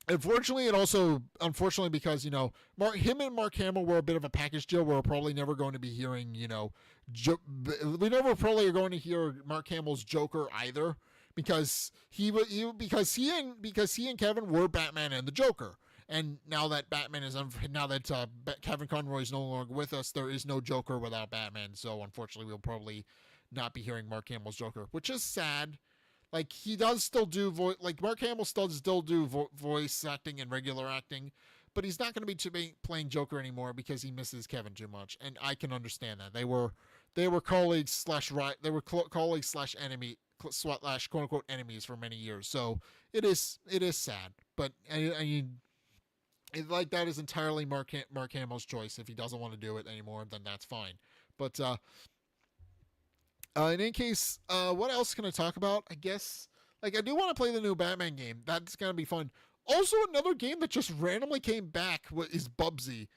Unfortunately, because him and Mark Hamill were a bit of a package deal. We're probably never going to be hearing, we never probably are going to hear Mark Hamill's Joker either, because he and Kevin were Batman and the Joker. And now that Kevin Conroy is no longer with us, there is no Joker without Batman. So unfortunately, we'll probably not be hearing Mark Hamill's Joker, which is sad. Like he does still do Mark Hamill still do voice acting and regular acting, but he's not going to be playing Joker anymore because he misses Kevin too much, and I can understand that. They were colleagues slash enemy slash quote unquote enemies for many years, so it is sad. But I mean, that is entirely Mark Hamill's choice. If he doesn't want to do it anymore, then that's fine. But in any case, what else can I talk about? I guess, I do want to play the new Batman game. That's going to be fun. Also, another game that just randomly came back is Bubsy.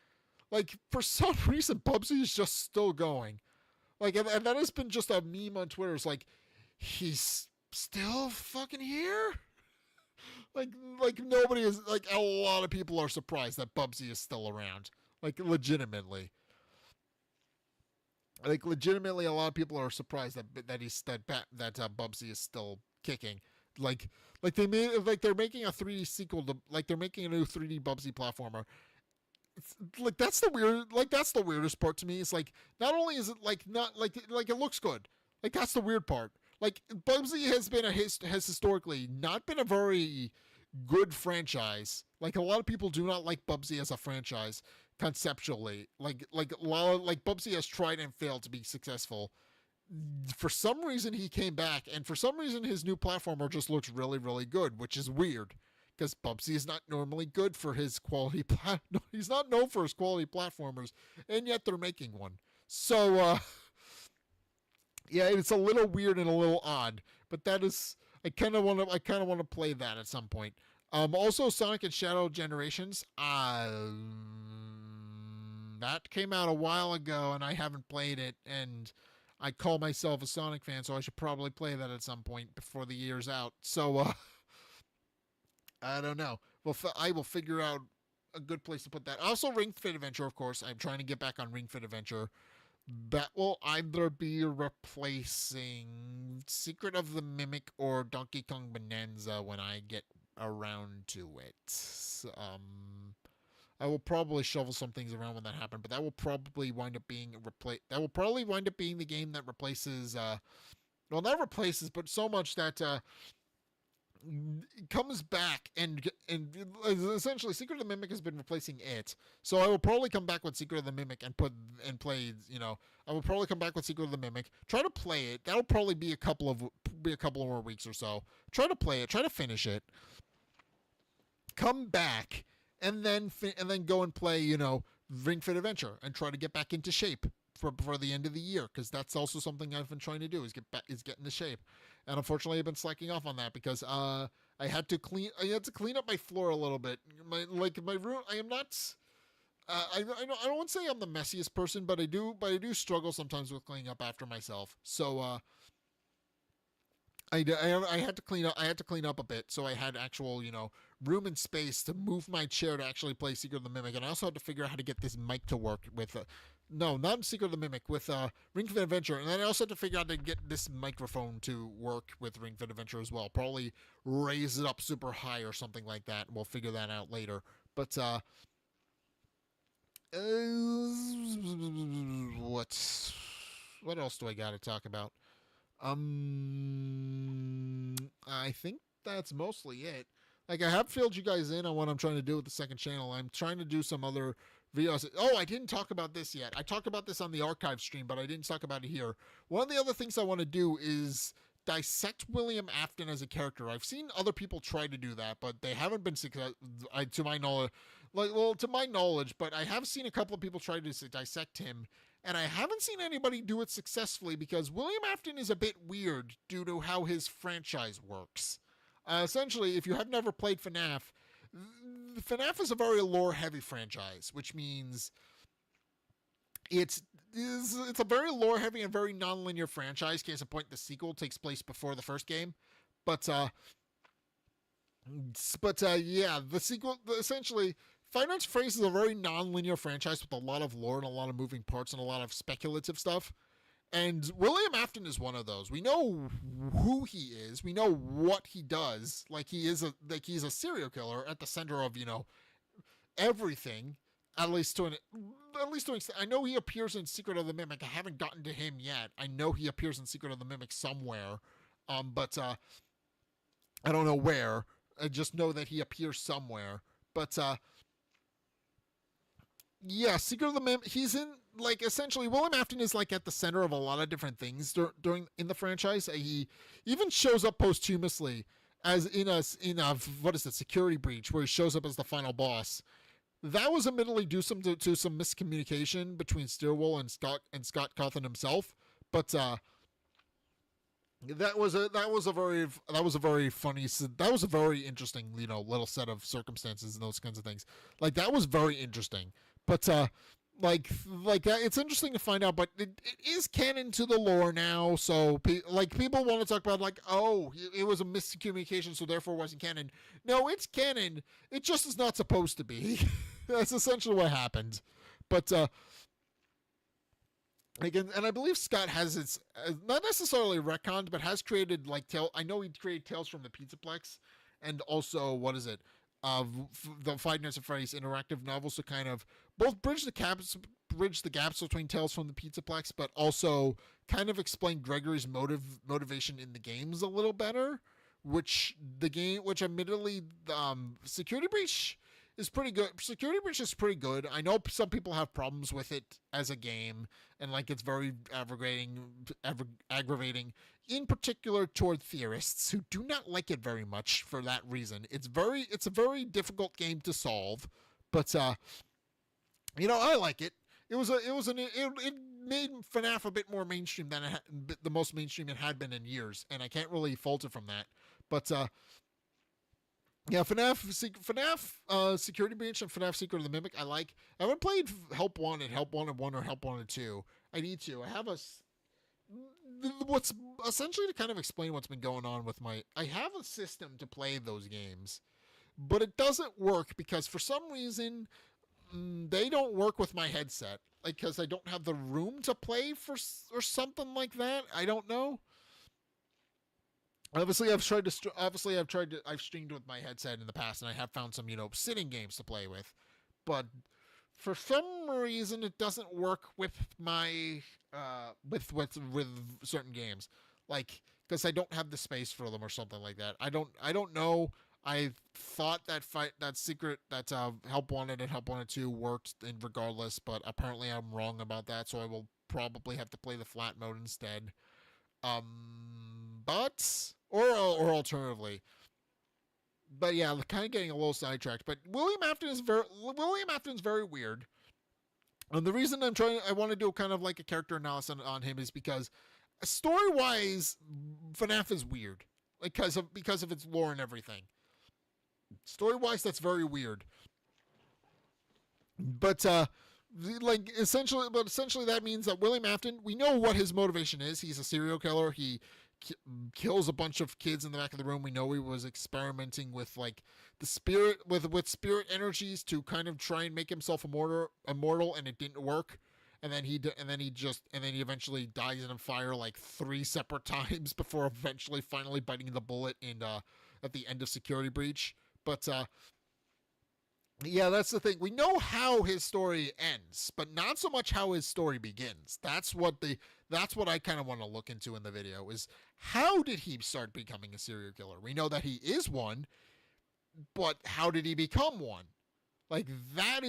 Like, for some reason, Bubsy is just still going. Like, and that has been just a meme on Twitter. It's like, he's still fucking here? Like nobody is, a lot of people are surprised that Bubsy is still around. Like, legitimately. Like legitimately, a lot of people are surprised that Bubsy is still kicking. They're making a 3D sequel to they're making a new 3D Bubsy platformer. It's, that's the weirdest part to me. It's like not only is it not it looks good. Like that's the weird part. Like Bubsy has historically not been a very good franchise. Like a lot of people do not like Bubsy as a franchise conceptually. Like Bubsy has tried and failed to be successful. For some reason he came back, and for some reason his new platformer just looks really, really good, which is weird because Bubsy is not normally good for his quality. He's not known for his quality platformers, and yet they're making one. So yeah, it's a little weird and a little odd, but that is I kind of want to play that at some point. Also, Sonic and Shadow Generations. That came out a while ago, and I haven't played it. And I call myself a Sonic fan, so I should probably play that at some point before the year's out. So I don't know. Well, I will figure out a good place to put that. Also, Ring Fit Adventure, of course. I'm trying to get back on Ring Fit Adventure. That will either be replacing Secret of the Mimic or Donkey Kong Bonanza when I get around to it. I will probably shovel some things around when that happens, but that will probably wind up being That will probably wind up being the game that replaces. Well, not replaces, but so much that comes back and essentially Secret of the Mimic has been replacing it. So I will probably come back with Secret of the Mimic and play. I will probably come back with Secret of the Mimic. Try to play it. That'll probably be a couple of more weeks or so. Try to play it. Try to finish it. Come back and then go and play, Ring Fit Adventure and try to get back into shape for the end of the year, because that's also something I've been trying to do is get into shape. And unfortunately, I've been slacking off on that because I had to clean up my floor a little bit. My room. I am not. I don't want to say I'm the messiest person, but I do struggle sometimes with cleaning up after myself. So I had to clean up. I had to clean up a bit, so I had actual room and space to move my chair to actually play Secret of the Mimic, and I also had to figure out how to get this mic to work with. No, not Secret of the Mimic, with Ring Fit Adventure, and then I also had to figure out how to get this microphone to work with Ring Fit Adventure as well. Probably raise it up super high or something like that. And we'll figure that out later. But what else do I got to talk about? I think that's mostly it. Like, I have filled you guys in on what I'm trying to do with the second channel. I'm trying to do some other videos. Oh, I didn't talk about this yet. I talked about this on the archive stream, but I didn't talk about it here. One of the other things I want to do is dissect William Afton as a character. I've seen other people try to do that, but they haven't been successful, to my knowledge. To my knowledge, but I have seen a couple of people try to dissect him, and I haven't seen anybody do it successfully because William Afton is a bit weird due to how his franchise works. Essentially, if you have never played FNAF, FNAF is a very lore-heavy franchise, which means it's a very lore-heavy and very non-linear franchise. Case in point, the sequel takes place before the first game, but yeah, the sequel essentially. Five Nights at Freddy's is a very non-linear franchise with a lot of lore and a lot of moving parts and a lot of speculative stuff. And William Afton is one of those. We know who he is. We know what he does. He's a serial killer at the center of everything. At least to an extent. I know he appears in Secret of the Mimic. I haven't gotten to him yet. I know he appears in Secret of the Mimic somewhere, but I don't know where. I just know that he appears somewhere. But yeah, Secret of the Mimic. He's in essentially William Afton is at the center of a lot of different things during in the franchise. He even shows up posthumously as in a what is it, Security Breach, where he shows up as the final boss. That was admittedly due to some miscommunication between Steelwool and Scott Cawthon himself, but that was a very interesting little set of circumstances and those kinds of things. That was very interesting, but it's interesting to find out. But it is canon to the lore now, so people want to talk about it was a miscommunication, so therefore it wasn't canon. No, it's canon. It just is not supposed to be. That's essentially what happened. But again, and I believe Scott has its not necessarily retconned, but has created I know he created Tales from the Pizzaplex, and also what is it, the Five Nights at Freddy's interactive novels to kind of both bridge the gaps between Tales from the Pizzaplex, but also kind of explain Gregory's motivation in the games a little better. Which admittedly, Security Breach is pretty good. Security Breach is pretty good. I know some people have problems with it as a game, and it's very aggravating, in particular toward theorists who do not like it very much for that reason. It's a very difficult game to solve, but I like it. It made FNAF a bit more mainstream than the most mainstream it had been in years, and I can't really fault it from that. But yeah, FNAF Security Breach and FNAF Secret of the Mimic I haven't played Help Wanted 1 or Help Wanted 2. I need to. I have a what's essentially to kind of explain what's been going on with my. I have a system to play those games, but it doesn't work because for some reason they don't work with my headset. Like, because I don't have the room to play for or something like that. I don't know. I've streamed with my headset in the past, and I have found some sitting games to play with, but for some reason it doesn't work with my with certain games, like because I don't have the space for them or something like that. I don't know. I thought that secret that help wanted and help wanted 2 worked in regardless, but apparently I'm wrong about that, so I will probably have to play the flat mode instead. But or alternatively, but yeah, kind of getting a little sidetracked. But William Afton's very weird. And the reason I want to do kind of like a character analysis on him is because story wise, FNAF is weird, like because of its lore and everything. Story wise, that's very weird. But essentially that means that William Afton, we know what his motivation is. He's a serial killer. He kills a bunch of kids in the back of the room. We know he was experimenting with like the spirit with spirit energies to kind of try and make himself immortal, and it didn't work. And then he eventually dies in a fire like 3 separate times before eventually finally biting the bullet in at the end of Security Breach. But yeah, that's the thing. We know how his story ends, but not so much how his story begins. That's what I kind of want to look into in the video is how did he start becoming a serial killer? We know that he is one, but how did he become one? Like that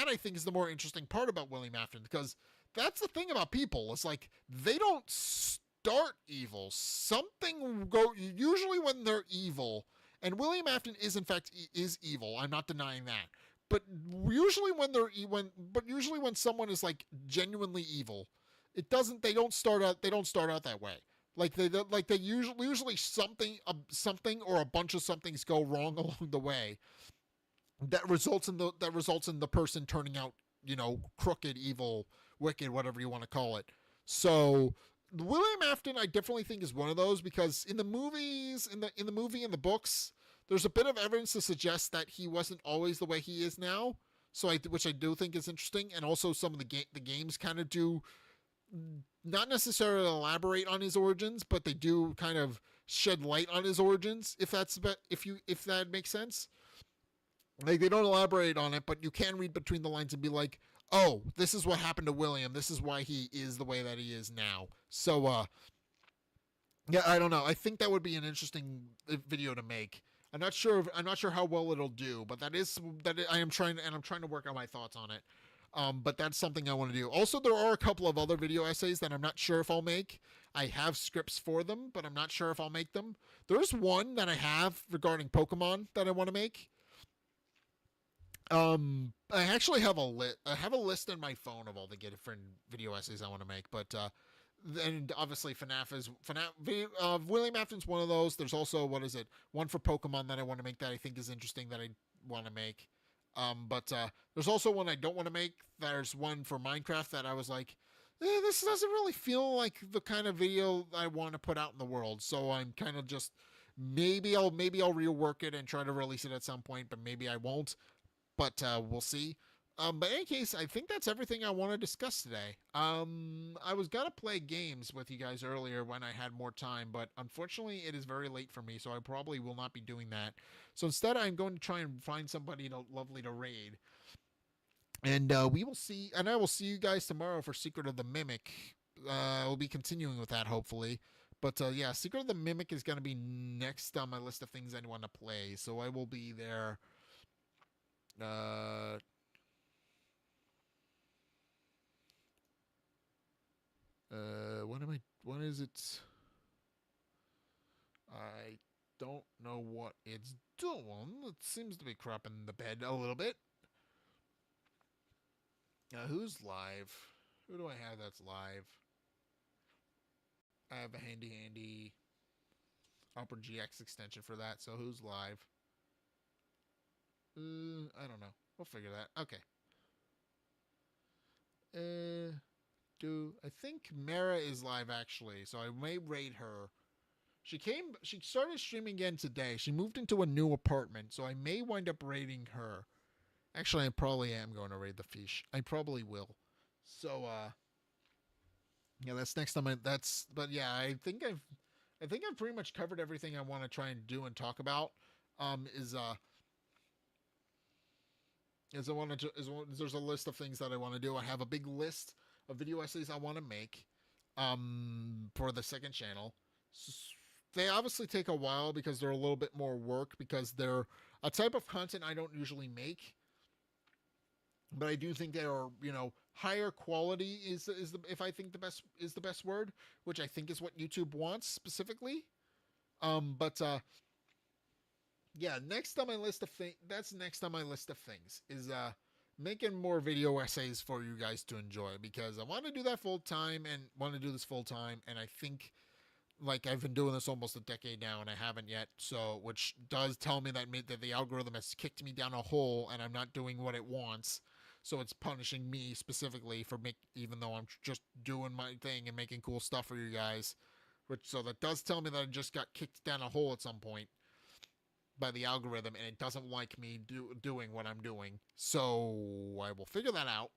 I think is the more interesting part about William Afton, because that's the thing about people. It's like they don't start evil. Something go usually when they're evil. And William Afton is in fact is evil. I'm not denying that. But usually when someone is like genuinely evil, it doesn't they don't start out that way. They usually something or a bunch of somethings go wrong along the way that results in the person turning out, crooked, evil, wicked, whatever you want to call it. So William Afton, I definitely think is one of those, because in the movies, in the movie and the books, there's a bit of evidence to suggest that he wasn't always the way he is now. So which I do think is interesting, and also some of the games kind of do not necessarily elaborate on his origins, but they do kind of shed light on his origins. If that makes sense. Like, they don't elaborate on it, but you can read between the lines and be like, oh, this is what happened to William. This is why he is the way that he is now. So, yeah, I don't know. I think that would be an interesting video to make. I'm not sure how well it'll do, but I'm trying to work out my thoughts on it. But that's something I want to do. Also, there are a couple of other video essays that I'm not sure if I'll make. I have scripts for them, but I'm not sure if I'll make them. There's one that I have regarding Pokemon that I want to make. I actually have I have a list in my phone of all the different video essays I want to make, but and obviously William Afton's one of those. There's also one for Pokemon that I want to make that I think is interesting that I want to make. But there's also one I don't want to make. There's one for Minecraft that I was like, this doesn't really feel like the kind of video I want to put out in the world. So I'm kind of just maybe I'll rework it and try to release it at some point, but maybe I won't. But we'll see. But in any case, I think that's everything I want to discuss today. I was gonna play games with you guys earlier when I had more time, but unfortunately it is very late for me, so I probably will not be doing that. So instead, I'm going to try and find somebody lovely to raid. And we will see, and I will see you guys tomorrow for Secret of the Mimic. We'll be continuing with that, hopefully. But yeah, Secret of the Mimic is going to be next on my list of things I want to play, so I will be there. What is it? I don't know what it's doing. It seems to be crapping the bed a little bit. Who's live? Who do I have that's live? I have a handy Opera GX extension for that, so who's live? I don't know. We'll figure that. Okay. I think Mara is live actually, so I may raid her. She started streaming again today. She moved into a new apartment, so I may wind up raiding her. Actually, I probably am going to raid the fish. I probably will. So, yeah, that's next time. But yeah, I think I've pretty much covered everything I want to try and do and talk about. Um, is uh, is I want to there's a list of things that I want to do. I have a big list of video essays I want to make, for the second channel. They obviously take a while because they're a little bit more work because they're a type of content I don't usually make, but I do think they are, higher quality is the if I think the best word, which I think is what YouTube wants specifically. But yeah, next on my list of things that's next on my list of things is making more video essays for you guys to enjoy because I want to do that full time and want to do this full time, and I think like I've been doing this almost a decade now and I haven't yet, so which does tell me that the algorithm has kicked me down a hole and I'm not doing what it wants. So it's punishing me specifically for even though I'm just doing my thing and making cool stuff for you guys. Which so that does tell me that I just got kicked down a hole at some point by the algorithm and it doesn't like me doing what I'm doing. So I will figure that out.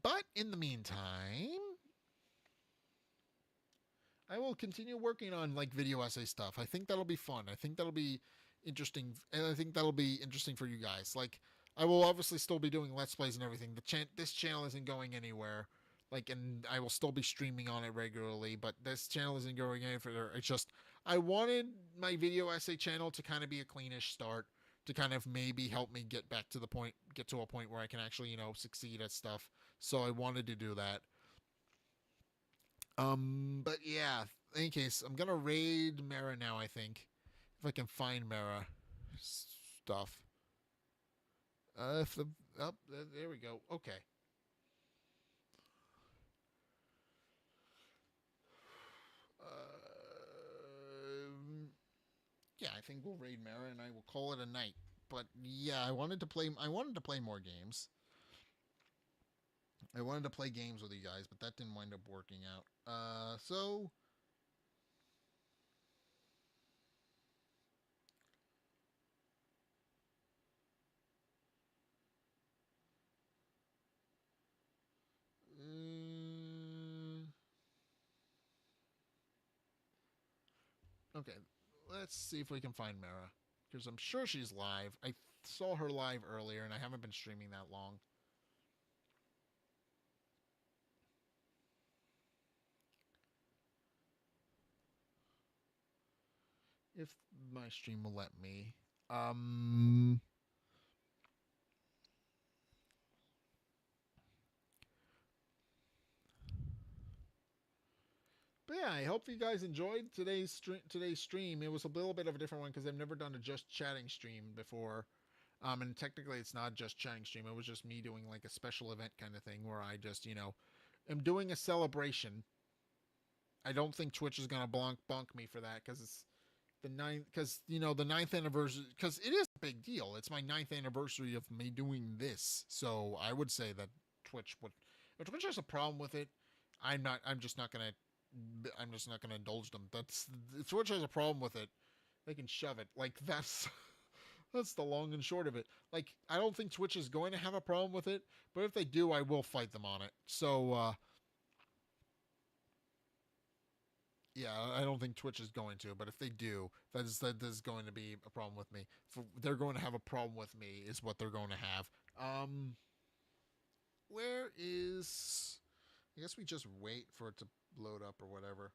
But in the meantime, I will continue working on like video essay stuff. I think that'll be fun. I think that'll be interesting, and I think that'll be interesting for you guys. Like, I will obviously still be doing let's plays and everything. This channel isn't going anywhere. Like, and I will still be streaming on it regularly, but this channel isn't going anywhere. It's just I wanted my video essay channel to kind of be a cleanish start, to kind of maybe help me get to a point where I can actually succeed at stuff. So I wanted to do that. But yeah, in any case, I'm gonna raid Mara now. I think if I can find Mara stuff. If the there we go. Okay. Yeah, I think we'll raid Mara and I will call it a night. But yeah, I wanted to play. I wanted to play more games. I wanted to play games with you guys, but that didn't wind up working out. So okay, let's see if we can find Mara. Because I'm sure she's live. I saw her live earlier and I haven't been streaming that long. If my stream will let me. But yeah, I hope you guys enjoyed today's stream. It was a little bit of a different one because I've never done a just chatting stream before. And technically it's not just chatting stream. It was just me doing like a special event kind of thing where I just, am doing a celebration. I don't think Twitch is gonna bonk me for that because it's the ninth, because the ninth anniversary, because it is a big deal. It's my ninth anniversary of me doing this, so I would say that Twitch would. If Twitch has a problem with it, I'm not. I'm just not gonna. I'm just not gonna indulge them. That's if Twitch has a problem with it, they can shove it. Like that's that's the long and short of it. Like I don't think Twitch is going to have a problem with it, but if they do, I will fight them on it. So yeah, I don't think Twitch is going to, but if they do, that is going to be a problem with me. They're going to have a problem with me, is what they're going to have. Where is? I guess we just wait for it to load up or whatever.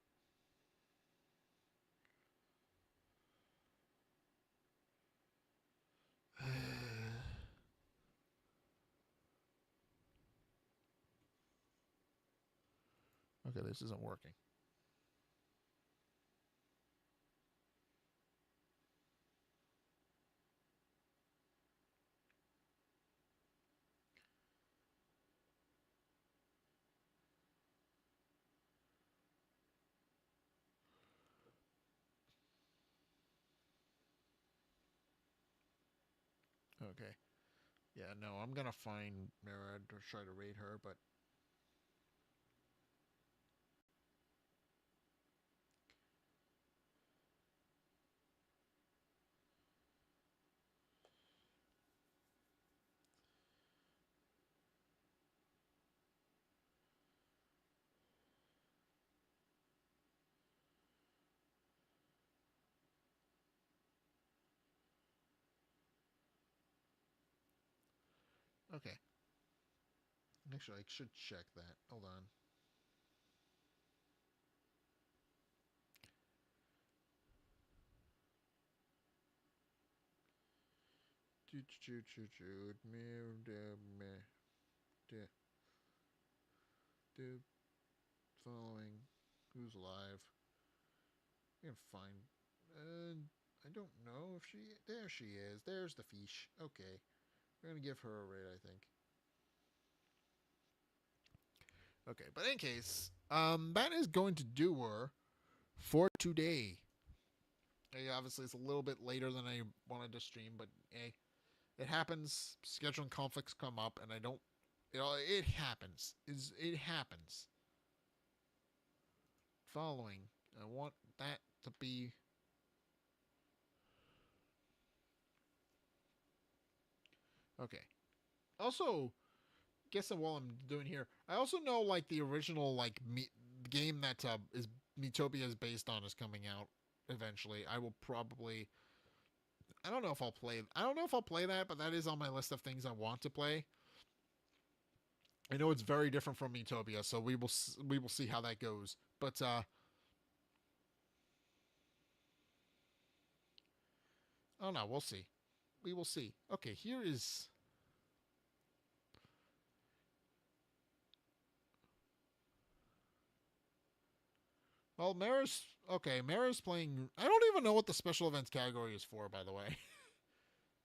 Okay, this isn't working. Okay. Yeah, no, I'm gonna find Mira to try to raid her, but okay. Actually, I should check that. Hold on. Following. Who's alive? I can find. I don't know if she. There she is. There's the fish. Okay, we're gonna give her a raid, I think. Okay, but in case, that is going to do her for today. Obviously, it's a little bit later than I wanted to stream, but hey, it happens. Scheduling conflicts come up, and I don't. It happens. It happens. Following. I want that to be. Okay. Also, guess while I'm doing here, I also know like the original game that is Metopia is based on is coming out eventually. I will probably. I don't know if I'll play. I don't know if I'll play that, but that is on my list of things I want to play. I know it's very different from Metopia, so we will see how that goes. But oh no, we'll see. We will see. Okay, here is. Well, Mara's okay. Mara's playing. I don't even know what the special events category is for, by the way.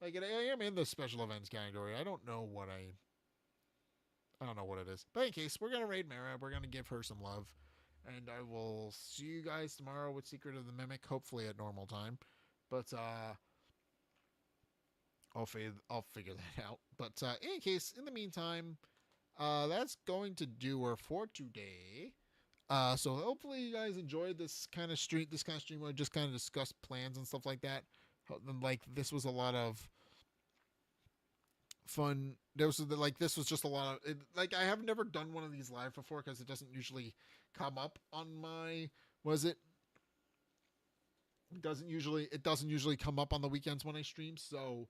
Like I am in the special events category. I don't know what I don't know what it is. But in case, we're gonna raid Mara. We're gonna give her some love, and I will see you guys tomorrow with Secret of the Mimic. Hopefully at normal time. But I'll figure that out. But in any case, in the meantime, that's going to do her for today. So hopefully you guys enjoyed this kind of stream where I just kind of discussed plans and stuff like that. Like this was a lot of fun. This was just a lot of like I have never done one of these live before because it doesn't usually come up on my was it it doesn't usually come up on the weekends when I stream. So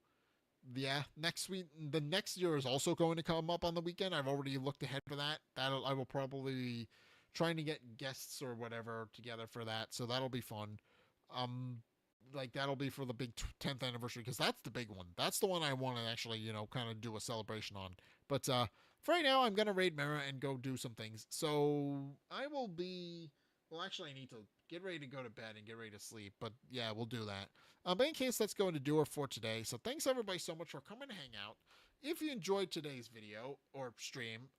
yeah, the next year is also going to come up on the weekend. I've already looked ahead for that. I will probably be trying to get guests or whatever together for that. So that'll be fun. Um, like that'll be for the big 10th anniversary because that's the big one. That's the one I want to actually kind of do a celebration on. But for right now, I'm gonna raid Mara and go do some things. So I will be. Well, actually, I need to get ready to go to bed and get ready to sleep. But yeah, we'll do that. But in case, that's going to do it for today. So thanks everybody so much for coming to hang out. If you enjoyed today's video or stream,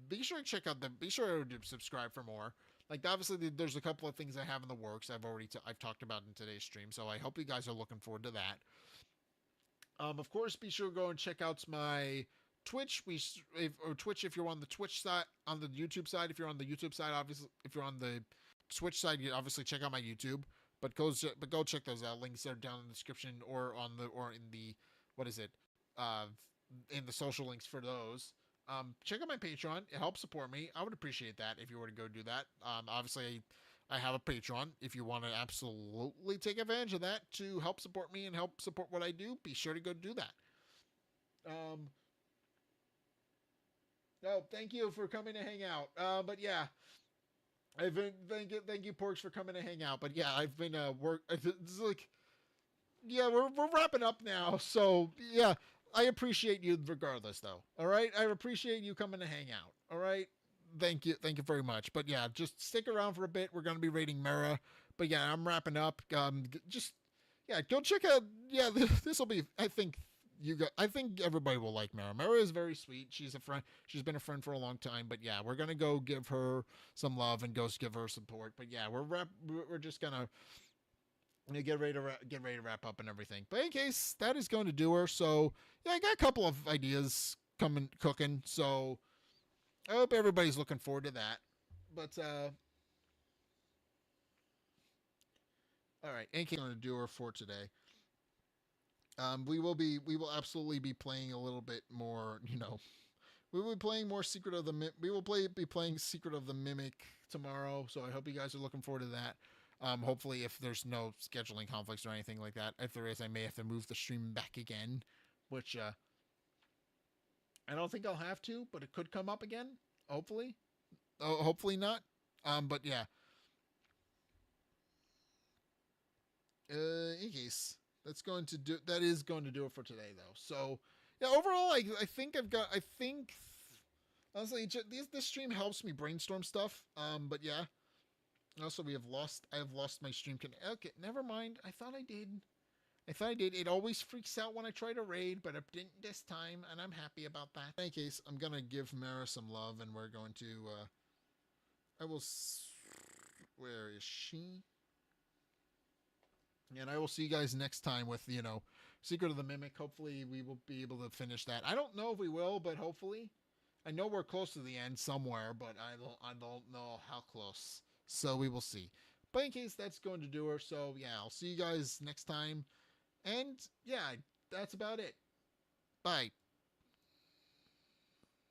be sure to subscribe for more. Like obviously, there's a couple of things I have in the works. I've talked about in today's stream. So I hope you guys are looking forward to that. Of course, be sure to go and check out my Twitch. Twitch if you're on the Twitch side, on the YouTube side. If you're on the YouTube side, obviously, if you're on the Twitch side, you obviously check out my YouTube. But go check those out. Links are down in the description or in the what is it? Uh, in the social links for those. Check out my Patreon. It helps support me. I would appreciate that if you were to go do that. Obviously, I have a Patreon. If you want to absolutely take advantage of that to help support me and help support what I do, be sure to go do that. Um, oh, thank you for coming to hang out. But yeah, I've been thank you Porks for coming to hang out. But yeah, I've been work. It's like yeah, we're wrapping up now. So yeah, I appreciate you regardless, though. All right, I appreciate you coming to hang out. All right, thank you very much. But yeah, just stick around for a bit. We're gonna be rating Mara. But yeah, I'm wrapping up. Just yeah, go check out. Yeah, this will be. I think everybody will like Mara. Mara is very sweet. She's a friend. She's been a friend for a long time. But yeah, we're gonna go give her some love and go give her support. But yeah, we're just gonna get ready to wrap up and everything. But in case, that is going to do her. So yeah, I got a couple of ideas coming cooking. So I hope everybody's looking forward to that. But all right, in case, going to do her for today. We will absolutely be playing a little bit more. We will be playing more Secret of the be playing Secret of the Mimic tomorrow. So I hope you guys are looking forward to that. Hopefully, if there's no scheduling conflicts or anything like that, if there is, I may have to move the stream back again, which I don't think I'll have to, but it could come up again. Hopefully, hopefully not. But yeah. In case that is going to do it for today, though. So yeah, overall, I think I think honestly, this stream helps me brainstorm stuff. But yeah. Also, I have lost my stream. Okay, never mind. I thought I did. It always freaks out when I try to raid, but it didn't this time, and I'm happy about that. In any case, I'm gonna give Mara some love, and we're going to. I will. Where is she? And I will see you guys next time with Secret of the Mimic. Hopefully, we will be able to finish that. I don't know if we will, but hopefully, I know we're close to the end somewhere, but I don't know how close. So we will see. But in case, that's going to do her. So yeah, I'll see you guys next time. And yeah, that's about it. Bye.